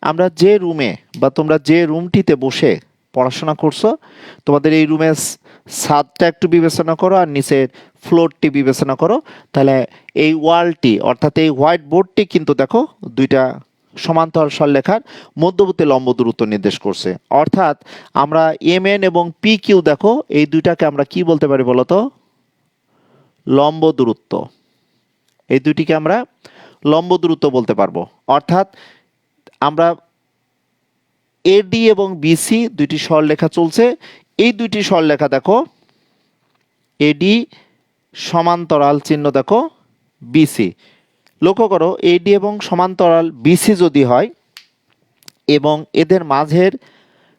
আমরা যে রুমে বা তোমরা যে রুমটিতে বসে পড়াশোনা করছো, তোমাদের এই রুমের ছাদটা একটু বিবেচনা করো আর নিচের ফ্লোরটি বিবেচনা করো, তাহলে এই ওয়ালটি অর্থাৎ এই হোয়াইট বোর্ডটি কিন্তু দেখো দুইটা সমান্তরাল সরলরেখার মধ্যবর্তী লম্ব দূরত্ব নির্দেশ করছে। অর্থাৎ আমরা এম এন এবং পি কিউ দেখো এই দুইটাকে আমরা কি বলতে পারি বলতো? লম্ব দূরত্ব। এই দুইটিকে আমরা লম্ব দূরত্ব বলতে পারবো। অর্থাৎ আমরা এডি এবং বিসি দুইটি সরলরেখা চলছে, এই দুইটি সরলরেখা দেখো এডি সমান্তরাল চিহ্ন দেখো বিসি। লক্ষ্য করো এডি এবং সমান্তরাল বিসি যদি হয় এবং এদের মাঝের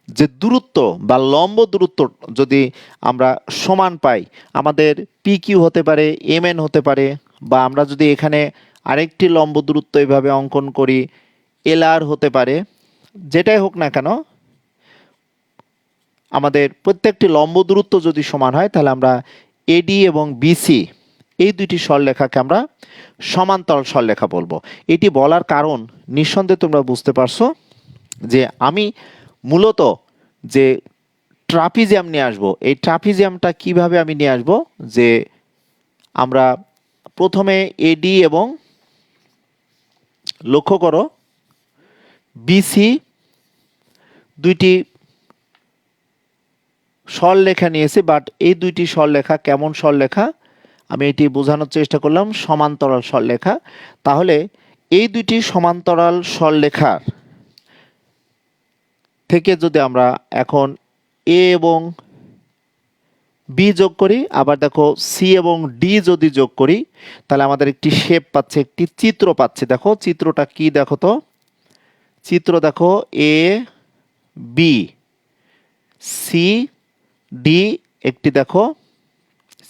যে দূরত্ব বা লম্ব দূরত্ব যদি আমরা সমান পাই, আমাদের পি কিউ হতে পারে, এম এন হতে পারে, বা আমরা যদি এখানে আরেকটি লম্ব দূরত্ব এভাবে অঙ্কন করি এল আর হতে পারে, যেটাই হোক না কেন আমাদের প্রত্যেকটি লম্ব দূরত্ব যদি সমান হয় তাহলে আমরা এডি এবং বিসি এই দুইটি সরলরেখাকে আমরা সমান্তরাল সরলরেখা বলবো। এটি বলার কারণ নিঃসন্দেহে তোমরা বুঝতে পারছো যে আমি মূলত যে ট্রাপিজিয়াম নিয়ে আসবো, এই ট্রাপিজিয়ামটা কিভাবে আমি নিয়ে আসবো, যে আমরা প্রথমে এডি এবং লক্ষ্য করো বিসি দুইটি সরলরেখা নিয়েছি, বাট এই দুইটি সরলরেখা কেমন সরলরেখা আমি এটি বোঝানোর চেষ্টা করলাম, সমান্তরাল সরলরেখা। তাহলে এই দুইটি সমান্তরাল সরলরেখার থেকে যদি আমরা এখন এ এবং বি যোগ করি, আবার দেখো সি এবং ডি যদি যোগ করি, তাহলে আমাদের একটি শেপ পাচ্ছে, একটি চিত্র পাচ্ছে। দেখো চিত্রটা কি দেখো তো, চিত্র দেখো এ বি সি ডি একটি দেখো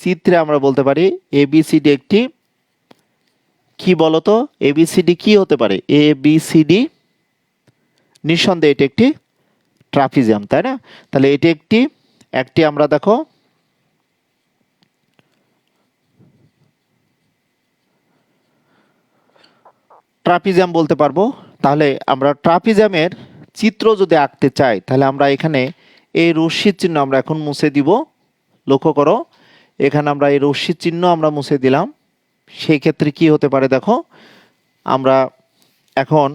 চিত্রে আমরা বলতে পারি এ বি সি ডি একটি কি বলতো, এ বি সি ডি কি হতে পারে? এ বি সি ডি নিঃসন্দেহে এটি একটি ট্রাপিজিয়াম, তাই না? তাহলে এটি একটি আমরা দেখো ট্রাপিজিয়াম বলতে পারবো। তাহলে আমরা ট্রাপিজিয়ামের চিত্র যদি আঁকতে চাই তাহলে আমরা এখানে এই রশ্মির চিহ্ন আমরা এখন মুছে দিব। লক্ষ্য করো, এখানে আমরা এই রশ্মির চিহ্ন আমরা মুছে দিলাম। সেই ক্ষেত্রে কি হতে পারে দেখো, আমরা এখন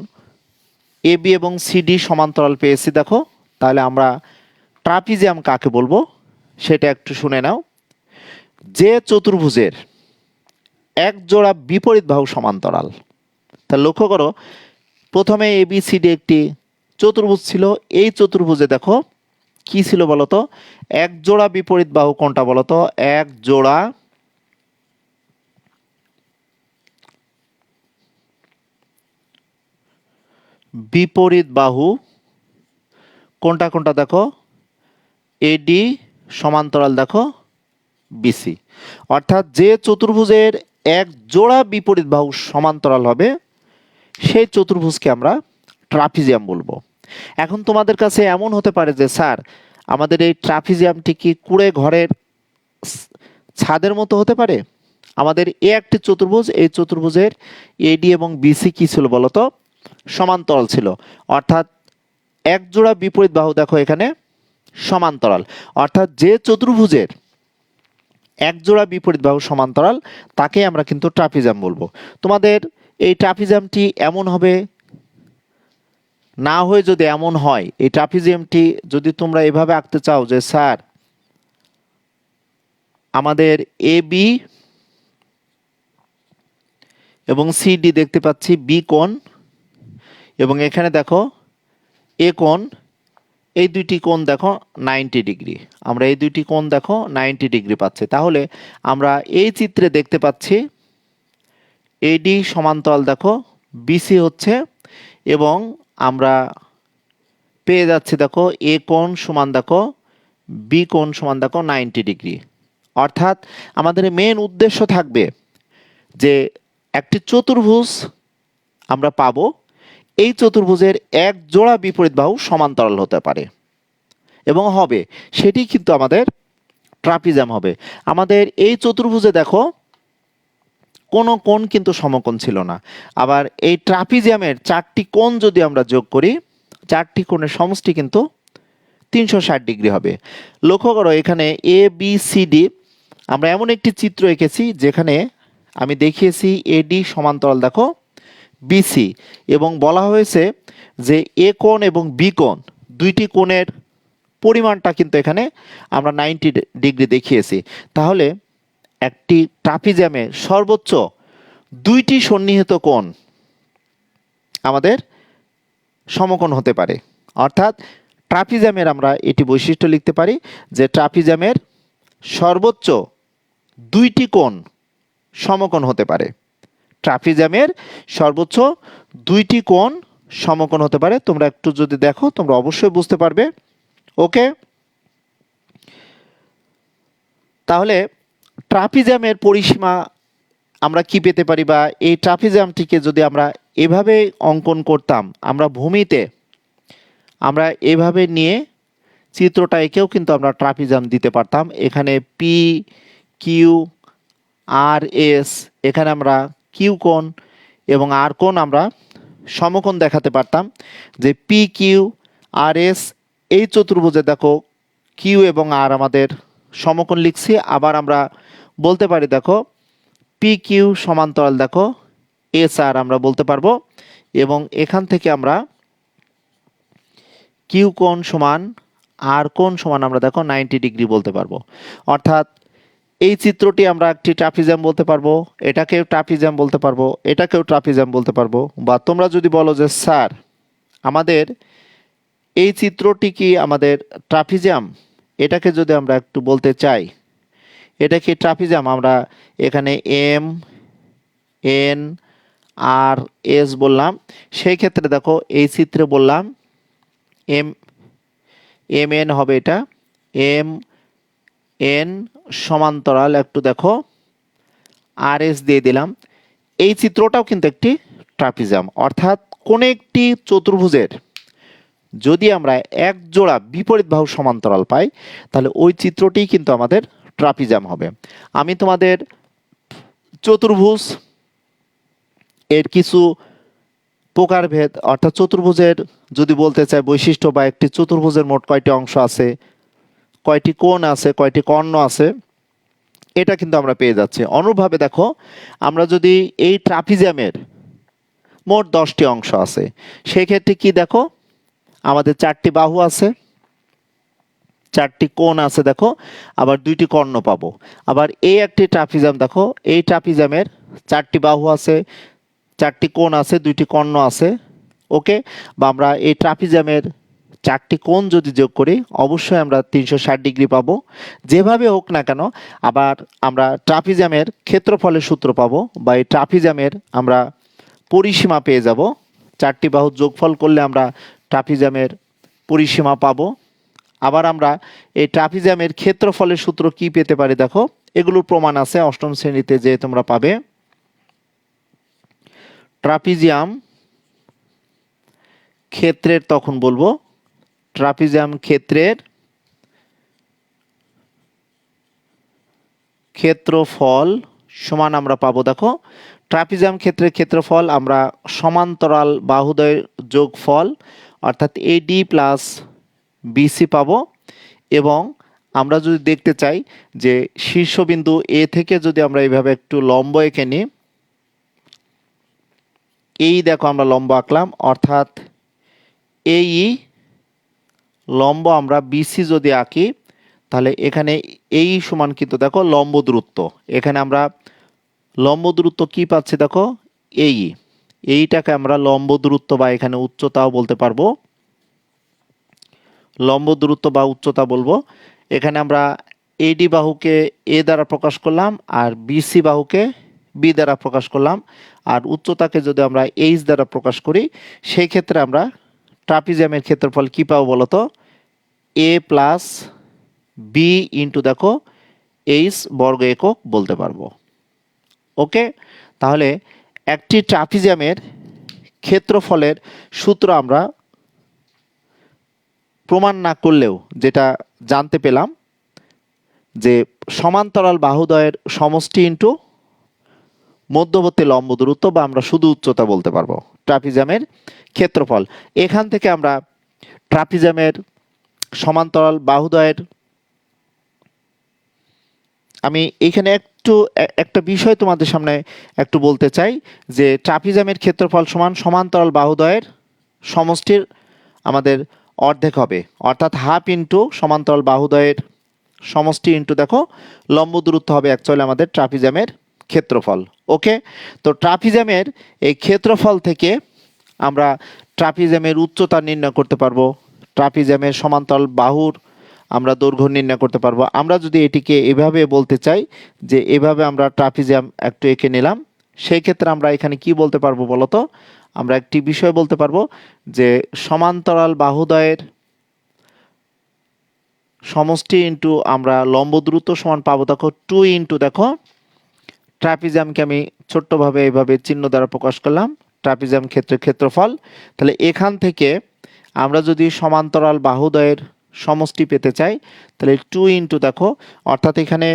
এ বি এবং সিডি সমান্তরাল পেয়েছি দেখো। তাহলে আমরা ট্রাপিজিয়াম কাকে বলবো সেটা একটু শুনে নাও। যে চতুর্ভুজের এক জোড়া বিপরীত বাহু সমান্তরাল। তা লক্ষ্য করো, প্রথমে এ বি সি ডি একটি চতুর্ভুজ ছিল। এই চতুর্ভুজে দেখো কি ছিল বলতো, এক জোড়া বিপরীত বাহু কোনটা বলতো, এক জোড়া বিপরীত বাহু কোনটা কোনটা দেখো, এডি সমান্তরাল দেখো বিসি। অর্থাৎ যে চতুর্ভুজের এক জোড়া বিপরীত বাহু সমান্তরাল হবে সেই চতুর্ভুজকে আমরা ট্রাপিজিয়াম বলবো। এখন তোমাদের কাছে এমন হতে পারে যে স্যার আমাদের এই ট্রাপিজিয়ামটি কি কুঁড়ে ঘরের ছাদের মতো হতে পারে? আমাদের এ একটি চতুর্ভুজ, এই চতুর্ভুজের এডি এবং বিসি কি ছিল বলতো, সমান্তরাল ছিল। অর্থাৎ এক জোড়া বিপরীত বাহু দেখো এখানে সমান্তরাল। অর্থাৎ যে চতুর্ভুজের এক জোড়া বিপরীত বাহু সমান্তরাল তাকে আমরা কিন্তু ট্রাপিজিয়াম বলবো। তোমাদের এই ট্রাপিজিয়ামটি এমন হবে না, হয়ে যদি এমন হয়, এই ট্রাপিজিয়ামটি যদি তোমরা এভাবে আঁকতে চাও যে স্যার আমাদের এ বি এবং সিডি দেখতে পাচ্ছি বি কোণ, এবং এখানে দেখো এ কোণ, এই দুইটি কোণ দেখো 90 ডিগ্রি। আমরা এই দুইটি কোণ দেখো 90 ডিগ্রি পাচ্ছি। তাহলে আমরা এই চিত্রে দেখতে পাচ্ছি এডি সমান্তরাল দেখো বিসি হচ্ছে, এবং আমরা পেয়ে যাচ্ছি দেখো এ কোণ সমান দেখো বি কোণ সমান দেখো 90 ডিগ্রি। অর্থাৎ আমাদের মেন উদ্দেশ্য থাকবে যে একটি চতুর্ভুজ আমরা পাবো, এই চতুর্ভুজের এক জোড়া বিপরীত বাহু সমান্তরাল হতে পারে এবং হবে, সেটি কিন্তু আমাদের ট্রাপিজিয়াম হবে। আমাদের এই চতুর্ভুজে দেখো কোনো কোণ কিন্তু সমকোণ ছিল না। আবার এই ট্রাপিজিয়ামের চারটি কোণ যদি আমরা যোগ করি, চারটি কোণের সমষ্টি কিন্তু 360 ডিগ্রি হবে। লক্ষ্য করো এখানে এ বি সি ডি আমরা এমন একটি চিত্র এঁকেছি যেখানে আমি দেখিয়েছি এডি সমান্তরাল দেখো বিসি, এবং বলা হয়েছে যে এ কোণ এবং বি কোণ দুইটি কোণের পরিমাণটা কিন্তু এখানে আমরা 90 ডিগ্রি দেখিয়েছি। তাহলে একটি ট্রাপিজিয়ামে সর্বোচ্চ দুইটি সন্নিহিত কোণ আমাদের সমকোণ হতে পারে। অর্থাৎ ট্রাপিজিয়ামের আমরা এটি বৈশিষ্ট্য লিখতে পারি যে ট্রাপিজিয়ামের সর্বোচ্চ দুইটি কোণ সমকোণ হতে পারে। ট্রাপিজিয়ামের সর্বোচ্চ দুইটি কোণ সমকোণ হতে পারে। তোমরা একটু যদি দেখো তোমরা অবশ্যই বুঝতে পারবে। ওকে, তাহলে ট্রাপিজিয়ামের পরিসীমা আমরা কি পেতে পারি, বা এই ট্রাপিজিয়ামটিকে যদি আমরা এভাবে অঙ্কন করতাম, আমরা ভূমিতে আমরা এভাবে নিয়ে চিত্রটা এঁকেও কিন্তু আমরা ট্রাপিজিয়াম দিতে পারতাম। এখানে পি কিউ আর এস, এখানে আমরা কিউ কোণ এবং আর কোণ আমরা সমকোণ দেখাতে পারতাম যে পি কিউ আর এস, এই চতুর্ভুজে দেখো কিউ এবং আর আমাদের সমকোণ লিখছি। আবার আমরা বলতে পারি দেখো পি কিউ সমান্তরাল দেখো এস আর আমরা বলতে পারবো, এবং এখান থেকে আমরা কিউ কোণ সমান আর কোণ সমান আমরা দেখো 90 ডিগ্রি বলতে পারবো। অর্থাৎ এই চিত্রটি আমরা একটি ট্রাপিজিয়াম বলতে পারবো, এটাকেও ট্রাপিজিয়াম বলতে পারবো, এটাকেও ট্রাপিজিয়াম বলতে পারবো। বা তোমরা যদি বলো যে স্যার আমাদের এই চিত্রটি কি আমাদের ট্রাপিজিয়াম, এটাকে যদি আমরা একটু বলতে চাই এটা কি ট্রাপিজিয়াম, আমরা এখানে এম এন আর এস বললাম। সেই ক্ষেত্রে দেখো এই চিত্রে বললাম এম এম এন হবে, এটা এম এন সমান্তরাল একটু দেখো আর এস দিয়ে দিলাম। এই চিত্রটাও কিন্তু একটি ট্রাপিজিয়াম। অর্থাৎ কোন একটি চতুর্ভুজের যদি আমরা এক জোড়া বিপরীত বাহু সমান্তরাল পাই তাহলে ওই চিত্রটি কিন্তু আমাদের ট্রাপিজিয়াম হবে। আমি তোমাদের চতুর্ভুজ এর কিছু প্রকারভেদ অর্থাৎ চতুর্ভুজের যদি বলতে চাই বৈশিষ্ট্য বা একটি চতুর্ভুজের মোট কয়টি অংশ আছে, কয়টি কোণ আছে, কয়টি কর্ণ আছে, এটা কিন্তু আমরা পেয়ে যাচ্ছি। অনুরূপভাবে দেখো আমরা যদি এই ট্রাপিজিয়ামের মোট 10টি অংশ আছে, সেই ক্ষেত্রে কি দেখো আমাদের 4টি বাহু আছে, 4টি কোণ আছে দেখো, আবার 2টি কর্ণ পাবো। আবার এই একটি ট্রাপিজিয়াম দেখো, এই ট্রাপিজিয়ামের 4টি বাহু আছে, 4টি কোণ আছে, 2টি কর্ণ আছে। ওকে, বা আমরা এই ট্রাপিজিয়ামের 4টি কোণ যদি যোগ করি অবশ্যই আমরা 360 ডিগ্রি পাবো। যেভাবে হোক না কেন, আবার আমরা ট্রাপিজিয়ামের ক্ষেত্রফলের সূত্র পাবো, বা এই ট্রাপিজিয়ামের আমরা পরিসীমা পেয়ে যাব। 4টি বাহুর যোগফল করলে আমরা ট্রাপিজিয়ামের পরিসীমা পাবো। আবার আমরা এই ট্রাপিজিয়ামের ক্ষেত্রফলের সূত্র কি পেতে পারি দেখো, এগুলোর প্রমাণ আছে অষ্টম শ্রেণীতে যে তোমরা পাবে। ট্রাপিজিয়াম ক্ষেত্রের, তখন বলবো ট্রাপিজিয়াম ক্ষেত্রের ক্ষেত্রফল সমান আমরা পাবো দেখো, ট্রাপিজিয়াম ক্ষেত্রের ক্ষেত্রফল আমরা সমান্তরাল বাহুদ্বয়ের যোগফল অর্থাৎ এডি প্লাস বিসি পাবো। এবং আমরা যদি দেখতে চাই যে শীর্ষবিন্দু এ থেকে যদি আমরা এইভাবে একটু লম্ব এঁকে নিই, এই দেখো আমরা লম্ব আঁকলাম, অর্থাৎ এই লম্ব আমরা বিসি যদি আঁকি তাহলে এখানে এই সমান কিন্তু দেখো লম্ব দূরত্ব, এখানে আমরা লম্ব দূরত্ব কি পাচ্ছি দেখো, এইটাকে আমরা লম্ব দূরত্ব বা এখানে উচ্চতাও বলতে পারবো, লম্ব দূরত্ব বা উচ্চতা বলবো। এখানে আমরা এডি বাহুকে এ দ্বারা প্রকাশ করলাম, আর বিসি বাহুকে বি দ্বারা প্রকাশ করলাম, আর উচ্চতাকে যদি আমরা এইচ দ্বারা প্রকাশ করি সেই ক্ষেত্রে আমরা ট্রাপিজিয়ামের ক্ষেত্রফল কি পাবো বলতো, এ প্লাস বি ইন্টু দেখো এইচ বর্গ একক বলতে পারবো। ওকে, তাহলে একটি ট্রাপিজিয়ামের ক্ষেত্রফলের সূত্র আমরা প্রমাণ না করলেও যেটা জানতে পেলাম যে সমান্তরাল বাহুদ্বয়ের সমষ্টি ইন্টু মধ্যবর্তী লম্ব দূরত্ব, বা আমরা শুধু উচ্চতা বলতে পারবো ট্রাপিজিয়ামের ক্ষেত্রফল। এখান থেকে আমরা ট্রাপিজিয়ামের সমান্তরাল বাহুদ্বয়ের, আমি এখানে একটা বিষয় তোমাদের সামনে একটু বলতে চাই যে ট্রাপিজিয়ামের ক্ষেত্রফল সমান সমান্তরাল বাহুদ্বয়ের সমষ্টির আমাদের অর্ধেক হবে, অর্থাৎ হাফ ইন্টু সমান্তরাল বাহুদ্বয়ের সমষ্টি ইন্টু দেখো লম্ব দূরত্ব হবে অ্যাকচুয়ালি আমাদের ট্রাপিজিয়ামের ক্ষেত্রফল। ওকে, তো ট্রাপিজিয়ামের এই ক্ষেত্রফল থেকে আমরা ট্রাপিজিয়ামের উচ্চতা নির্ণয় করতে পারবো, ট্রাপিজিয়ামের সমান্তরাল বাহুর আমরা দৈর্ঘ্য নির্ণয় করতে পারবো। আমরা যদি এটিকে এভাবে বলতে চাই যে এভাবে আমরা ট্রাপিজিয়াম একটু এঁকে নিলাম, সেই ক্ষেত্রে আমরা এখানে কি বলতে পারবো বলতো, আমরা একটি বিষয় বলতে পারবো যে সমান্তরাল বাহুদ্বয়ের সমষ্টি ইন্টু আমরা লম্ব দূরত্ব সমান পাবো দেখো 2 ইন্টু দেখো ট্রাপিজিয়ামকে আমি ছোট্টভাবে এইভাবে চিহ্ন দ্বারা প্রকাশ করলাম, ট্রাপিজিয়াম ক্ষেত্রের ক্ষেত্রফল। তাহলে এখান থেকে আমরা যদি সমান্তরাল বাহুদ্বয়ের সমষ্টি পেতে চাই তাহলে 2 ইন্টু দেখো, অর্থাৎ এখানে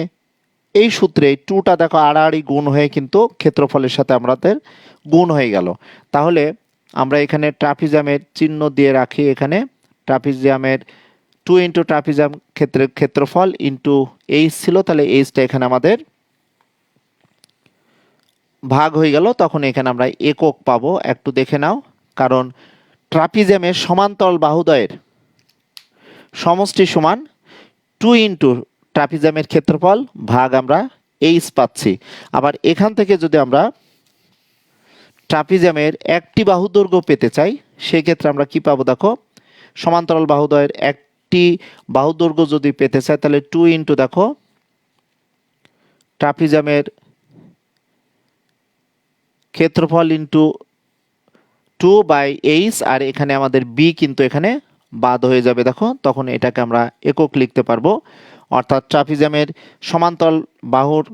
এই সূত্রে 2টা দেখো আড়াআড়ি গুণ হয়ে কিন্তু ক্ষেত্রফলের সাথে আমাদের গুণ হয়ে গেল। তাহলে আমরা এখানে ট্রাপিজিয়ামের চিহ্ন দিয়ে রাখি, এখানে ট্রাপিজিয়ামের 2 ইন্টু ট্রাপিজিয়াম ক্ষেত্রের ক্ষেত্রফল ইন্টু এইচ ছিল, তাহলে এইচটা এখানে আমাদের ভাগ হয়ে গেল, তখন এখানে আমরা একক পাবো। একটু দেখে নাও, কারণ ট্রাপিজিয়ামের সমান্তরাল বাহুদ্বয়ের সমষ্টি সমান 2 ইন্টু ট্রাপিজিয়ামের ক্ষেত্রফল ভাগ আমরা এইচ পাচ্ছি। আবার এখান থেকে যদি আমরা ট্রাপিজিয়ামের একটি বাহু দৈর্ঘ্য পেতে চাই সেক্ষেত্রে আমরা কি পাবো দেখো, সমান্তরাল বাহুদ্বয়ের একটি বাহু দৈর্ঘ্য যদি পেতে চাই তাহলে 2 ইন্টু দেখো ট্রাপিজিয়ামের ক্ষেত্রফল ইন্টু 2/h, আর এখানে আমাদের বি কিন্তু এখানে বাদ হয়ে যাবে দেখো, তখন এটাকে আমরা একক লিখতে পারবো। অর্থাৎ ট্রাপিজিয়ামের সমান্তরাল বাহুর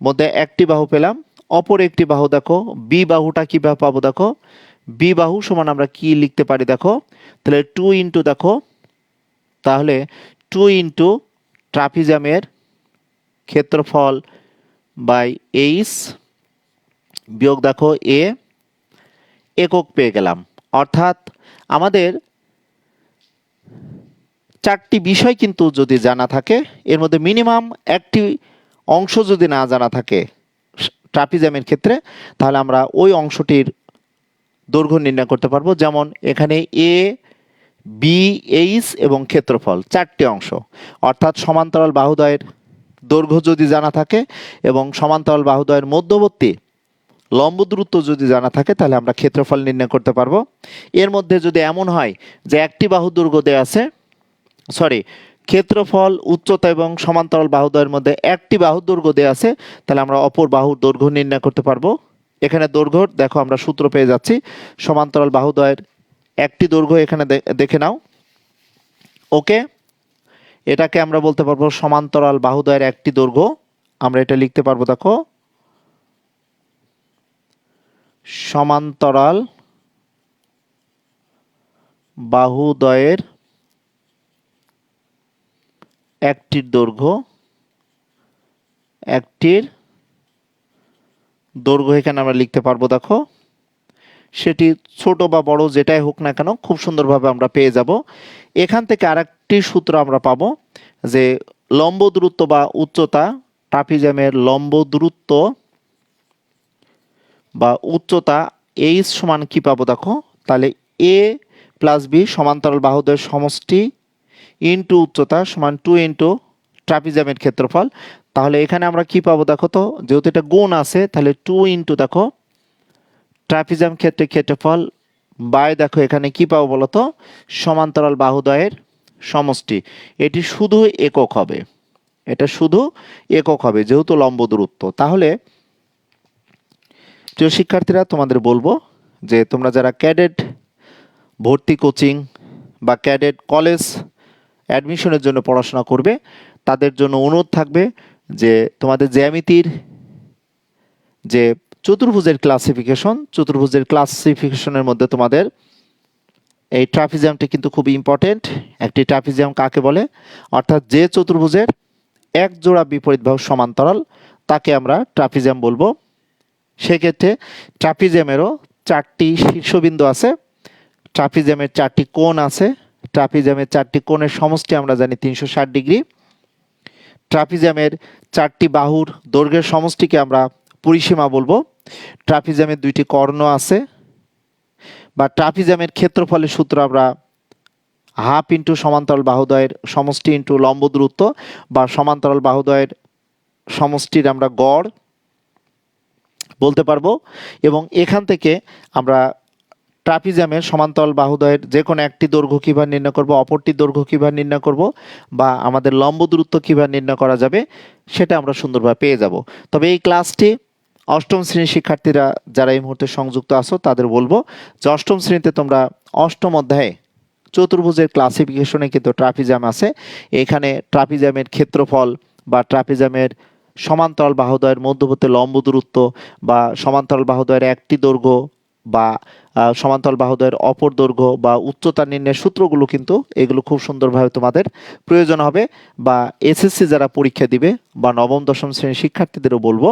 মধ্যে একটি বাহু পেলাম, অপর একটি বাহু দেখো বি বাহুটা কিভাবে পাবো দেখো, বি বাহু সমান আমরা কি লিখতে পারি দেখো, তাহলে 2 ইন্টু দেখো, তাহলে 2 ইন্টু ট্রাপিজিয়ামের ক্ষেত্রফল বাই এইচ বিয়োগ দেখো এ, একক পেয়ে গেলাম। অর্থাৎ আমাদের 4টি বিষয় কিন্তু যদি জানা থাকে, এর মধ্যে মিনিমাম একটি অংশ যদি না জানা থাকে ট্রাপিজামের ক্ষেত্রে, তাহলে আমরা ওই অংশটির দৈর্ঘ্য নির্ণয় করতে পারবো। যেমন এখানে এ, বি, এইচ এবং ক্ষেত্রফল 4টি অংশ। অর্থাৎ সমান্তরাল বাহুদ্বয়ের দৈর্ঘ্য যদি জানা থাকে এবং সমান্তরাল বাহুদ্বয়ের মধ্যবর্তী লম্ব দূরত্ব যদি জানা থাকে, তাহলে আমরা ক্ষেত্রফল নির্ণয় করতে পারবো। এর মধ্যে যদি এমন হয় যে একটি বাহু দৈর্ঘ্য দেওয়া আছে, ক্ষেত্রফল, উচ্চতা এবং সমান্তরাল বাহুদ্বয়ের মধ্যে একটি বাহুর দৈর্ঘ্য দেওয়া আছে, তাহলে আমরা অপর বাহুর দৈর্ঘ্য নির্ণয় করতে পারবো। এখানে দৈর্ঘ্য দেখো, আমরা সূত্র পেয়ে যাচ্ছি। সমান্তরাল বাহুদ্বয়ের একটি দৈর্ঘ্য এখানে দেখে নাও। ওকে, এটাকে আমরা বলতে পারবো সমান্তরাল বাহুদ্বয়ের একটি দৈর্ঘ্য। আমরা এটা লিখতে পারবো, দেখো, সমান্তরাল বাহুদ্বয়ের একটির দৈর্ঘ্য, এখানে আমরা লিখতে পারবো। দেখো, সেটি ছোট বা বড় যেটাই হোক না কেন, খুব সুন্দরভাবে আমরা পেয়ে যাব। এখান থেকে আরেকটি সূত্র আমরা পাবো যে লম্ব দূরত্ব বা উচ্চতা, ট্রাপিজামের লম্ব দূরত্ব বা উচ্চতা এইচ সমান কি পাবো? দেখো, তাহলে এ প্লাস বি সমান্তরাল বাহুদ্বয়ের সমষ্টি ইন্টু উচ্চতা সমান 2 ইন্টু ট্রাপিজামের ক্ষেত্রফল। তাহলে এখানে আমরা কি পাবো? দেখো তো, যেহেতু এটা গুণ আছে, তাহলে 2 ইন্টু দেখো ট্রাপিজাম ক্ষেত্রফল বাই, দেখো এখানে কি পাবো বলতো, সমান্তরাল বাহুদ্বয়ের সমষ্টি। এটি শুধু একক হবে, যেহেতু লম্ব দূরত্ব। তাহলে প্রিয় শিক্ষার্থীরা, তোমাদের বলবো যে তোমরা যারা ক্যাডেট ভর্তি কোচিং বা ক্যাডেট কলেজ অ্যাডমিশনের জন্য পড়াশোনা করবে, তাদের জন্য অনুরোধ থাকবে যে তোমাদের জ্যামিতির যে চতুর্ভুজের ক্লাসিফিকেশনের মধ্যে তোমাদের এই ট্রাপিজামটি কিন্তু খুব ইম্পর্টেন্ট। একটি ট্রাপিজাম কাকে বলে? অর্থাৎ যে চতুর্ভুজের এক জোড়া বিপরীত বাহু সমান্তরাল, তাকে আমরা ট্রাপিজাম বলবো। সেক্ষেত্রে ট্রাপিজামেরও 4টি শীর্ষবিন্দু আছে, ট্রাপিজামের 4টি কোণ আছে। ট্রাপিজামের 4টি কোণের সমষ্টি আমরা জানি 360 ডিগ্রি। ট্রাপিজামের 4টি বাহুর দৈর্ঘ্যের সমষ্টিকে আমরা পরিসীমা বলবো। ট্রাপিজামের 2টি কর্ণ আছে, বা ট্রাপিজামের ক্ষেত্রফলের সূত্র আমরা হাফ ইন্টু সমান্তরাল বাহুদ্বয়ের সমষ্টি ইন্টু লম্ব দূরত্ব, বা সমান্তরাল বাহুদ্বয়ের সমষ্টির আমরা গড় বলতে পারবো। এবং এখান থেকে আমরা ট্রাপিজামের সমান্তরাল বাহুদ্বয়ের যে কোনো একটি দৈর্ঘ্য কীভাবে নির্ণয় করব, অপরটি দৈর্ঘ্য কীভাবে নির্ণয় করব, বা আমাদের লম্ব দূরত্ব কীভাবে নির্ণয় করা যাবে, সেটা আমরা সুন্দরভাবে পেয়ে যাব। তবে এই ক্লাসটি অষ্টম শ্রেণীর শিক্ষার্থীরা যারা এই মুহূর্তে সংযুক্ত আছো, তাদের বলবো যে অষ্টম শ্রেণীতে তোমরা অষ্টম অধ্যায়ে চতুর্ভুজের ক্লাসিফিকেশনে কিন্তু ট্রাপিজাম আছে। এখানে ট্রাপিজামের ক্ষেত্রফল বা ট্রাপিজামের সমান্তরাল বাহুদ্বয়ের মধ্যবর্তী লম্ব দূরত্ব, বা সমান্তরাল বাহুদ্বয়ের একটি দৈর্ঘ্য, বা সমান্তরাল বাহুদ্বয়ের অপর দৈর্ঘ্য, বা উচ্চতা নির্ণয়ের সূত্রগুলো কিন্তু এগুলো খুব সুন্দরভাবে তোমাদের প্রয়োজন হবে। বা এসএসসি যারা পরীক্ষা দিবে বা নবম দশম শ্রেণীর শিক্ষার্থীদেরও বলবো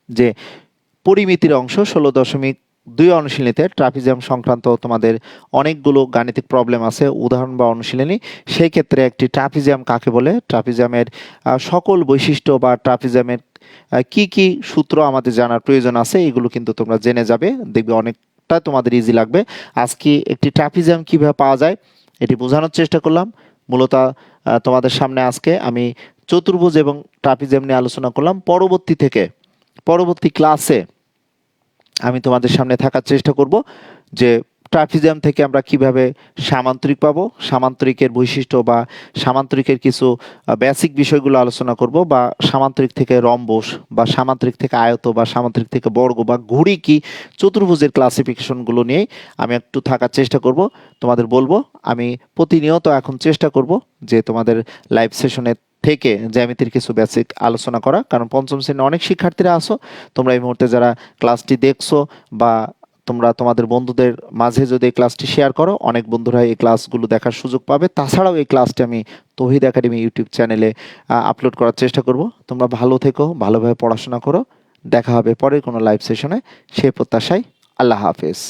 যে পরিমিতির অংশ 16.2 অনুশীলনীতে ট্রাপিজাম সংক্রান্ত তোমাদের অনেকগুলো গাণিতিক প্রবলেম আছে, উদাহরণ বা অনুশীলনী। সেই ক্ষেত্রে একটি ট্রাপিজাম কাকে বলে, ট্রাপিজামের সকল বৈশিষ্ট্য বা ট্রাপিজামের কি কি সূত্র আমাদের জানার প্রয়োজন আছে, এগুলো কিন্তু তোমরা জেনে যাবে, দেখবে অনেকটা তোমাদের ইজি লাগবে। আজকে একটি ট্রাপিজাম কিভাবে পাওয়া যায় এটি বোঝানোর চেষ্টা করলাম। মূলত তোমাদের সামনে আজকে আমি চতুর্ভুজ এবং ট্রাপিজাম নিয়ে আলোচনা করলাম। পরবর্তী ক্লাসে আমি তোমাদের সামনে থাকার চেষ্টা করব যে ট্রাপিজাম থেকে আমরা কিভাবে সামান্তরিক পাবো, সামান্তরিকের বৈশিষ্ট্য বা সামান্তরিকের কিছু বেসিক বিষয়গুলো আলোচনা করব, বা সামান্তরিক থেকে রম্বস, বা সামান্তরিক থেকে আয়ত, বা সামান্তরিক থেকে বর্গ বা ঘুড়ি কি, চতুর্ভুজের ক্লাসিফিকেশনগুলো নিয়ে আমি একটু থাকার চেষ্টা করব। তোমাদের বলবো আমি প্রতিনিয়ত এখন চেষ্টা করব যে তোমাদের লাইভ সেশনে থেকে জ্যামিতির কিছু বেসিক আলোচনা করা, কারণ পঞ্চম শ্রেণীর অনেক শিক্ষার্থীরা আছো, তোমরা এই মুহূর্তে যারা ক্লাসটি দেখছো, বা তোমরা তোমাদের বন্ধুদের মাঝে যদি এই ক্লাসটি শেয়ার করো, অনেক বন্ধুরা এই ক্লাসগুলো দেখার সুযোগ পাবে। তাছাড়াও এই ক্লাসটি আমি তৌহিদ একাডেমি ইউটিউব চ্যানেলে আপলোড করার চেষ্টা করব। তোমরা ভালো থেকো, ভালোভাবে পড়াশোনা করো। দেখা হবে পরের কোনো লাইভ সেশনে, সেই প্রত্যাশায় আল্লাহ হাফেজ।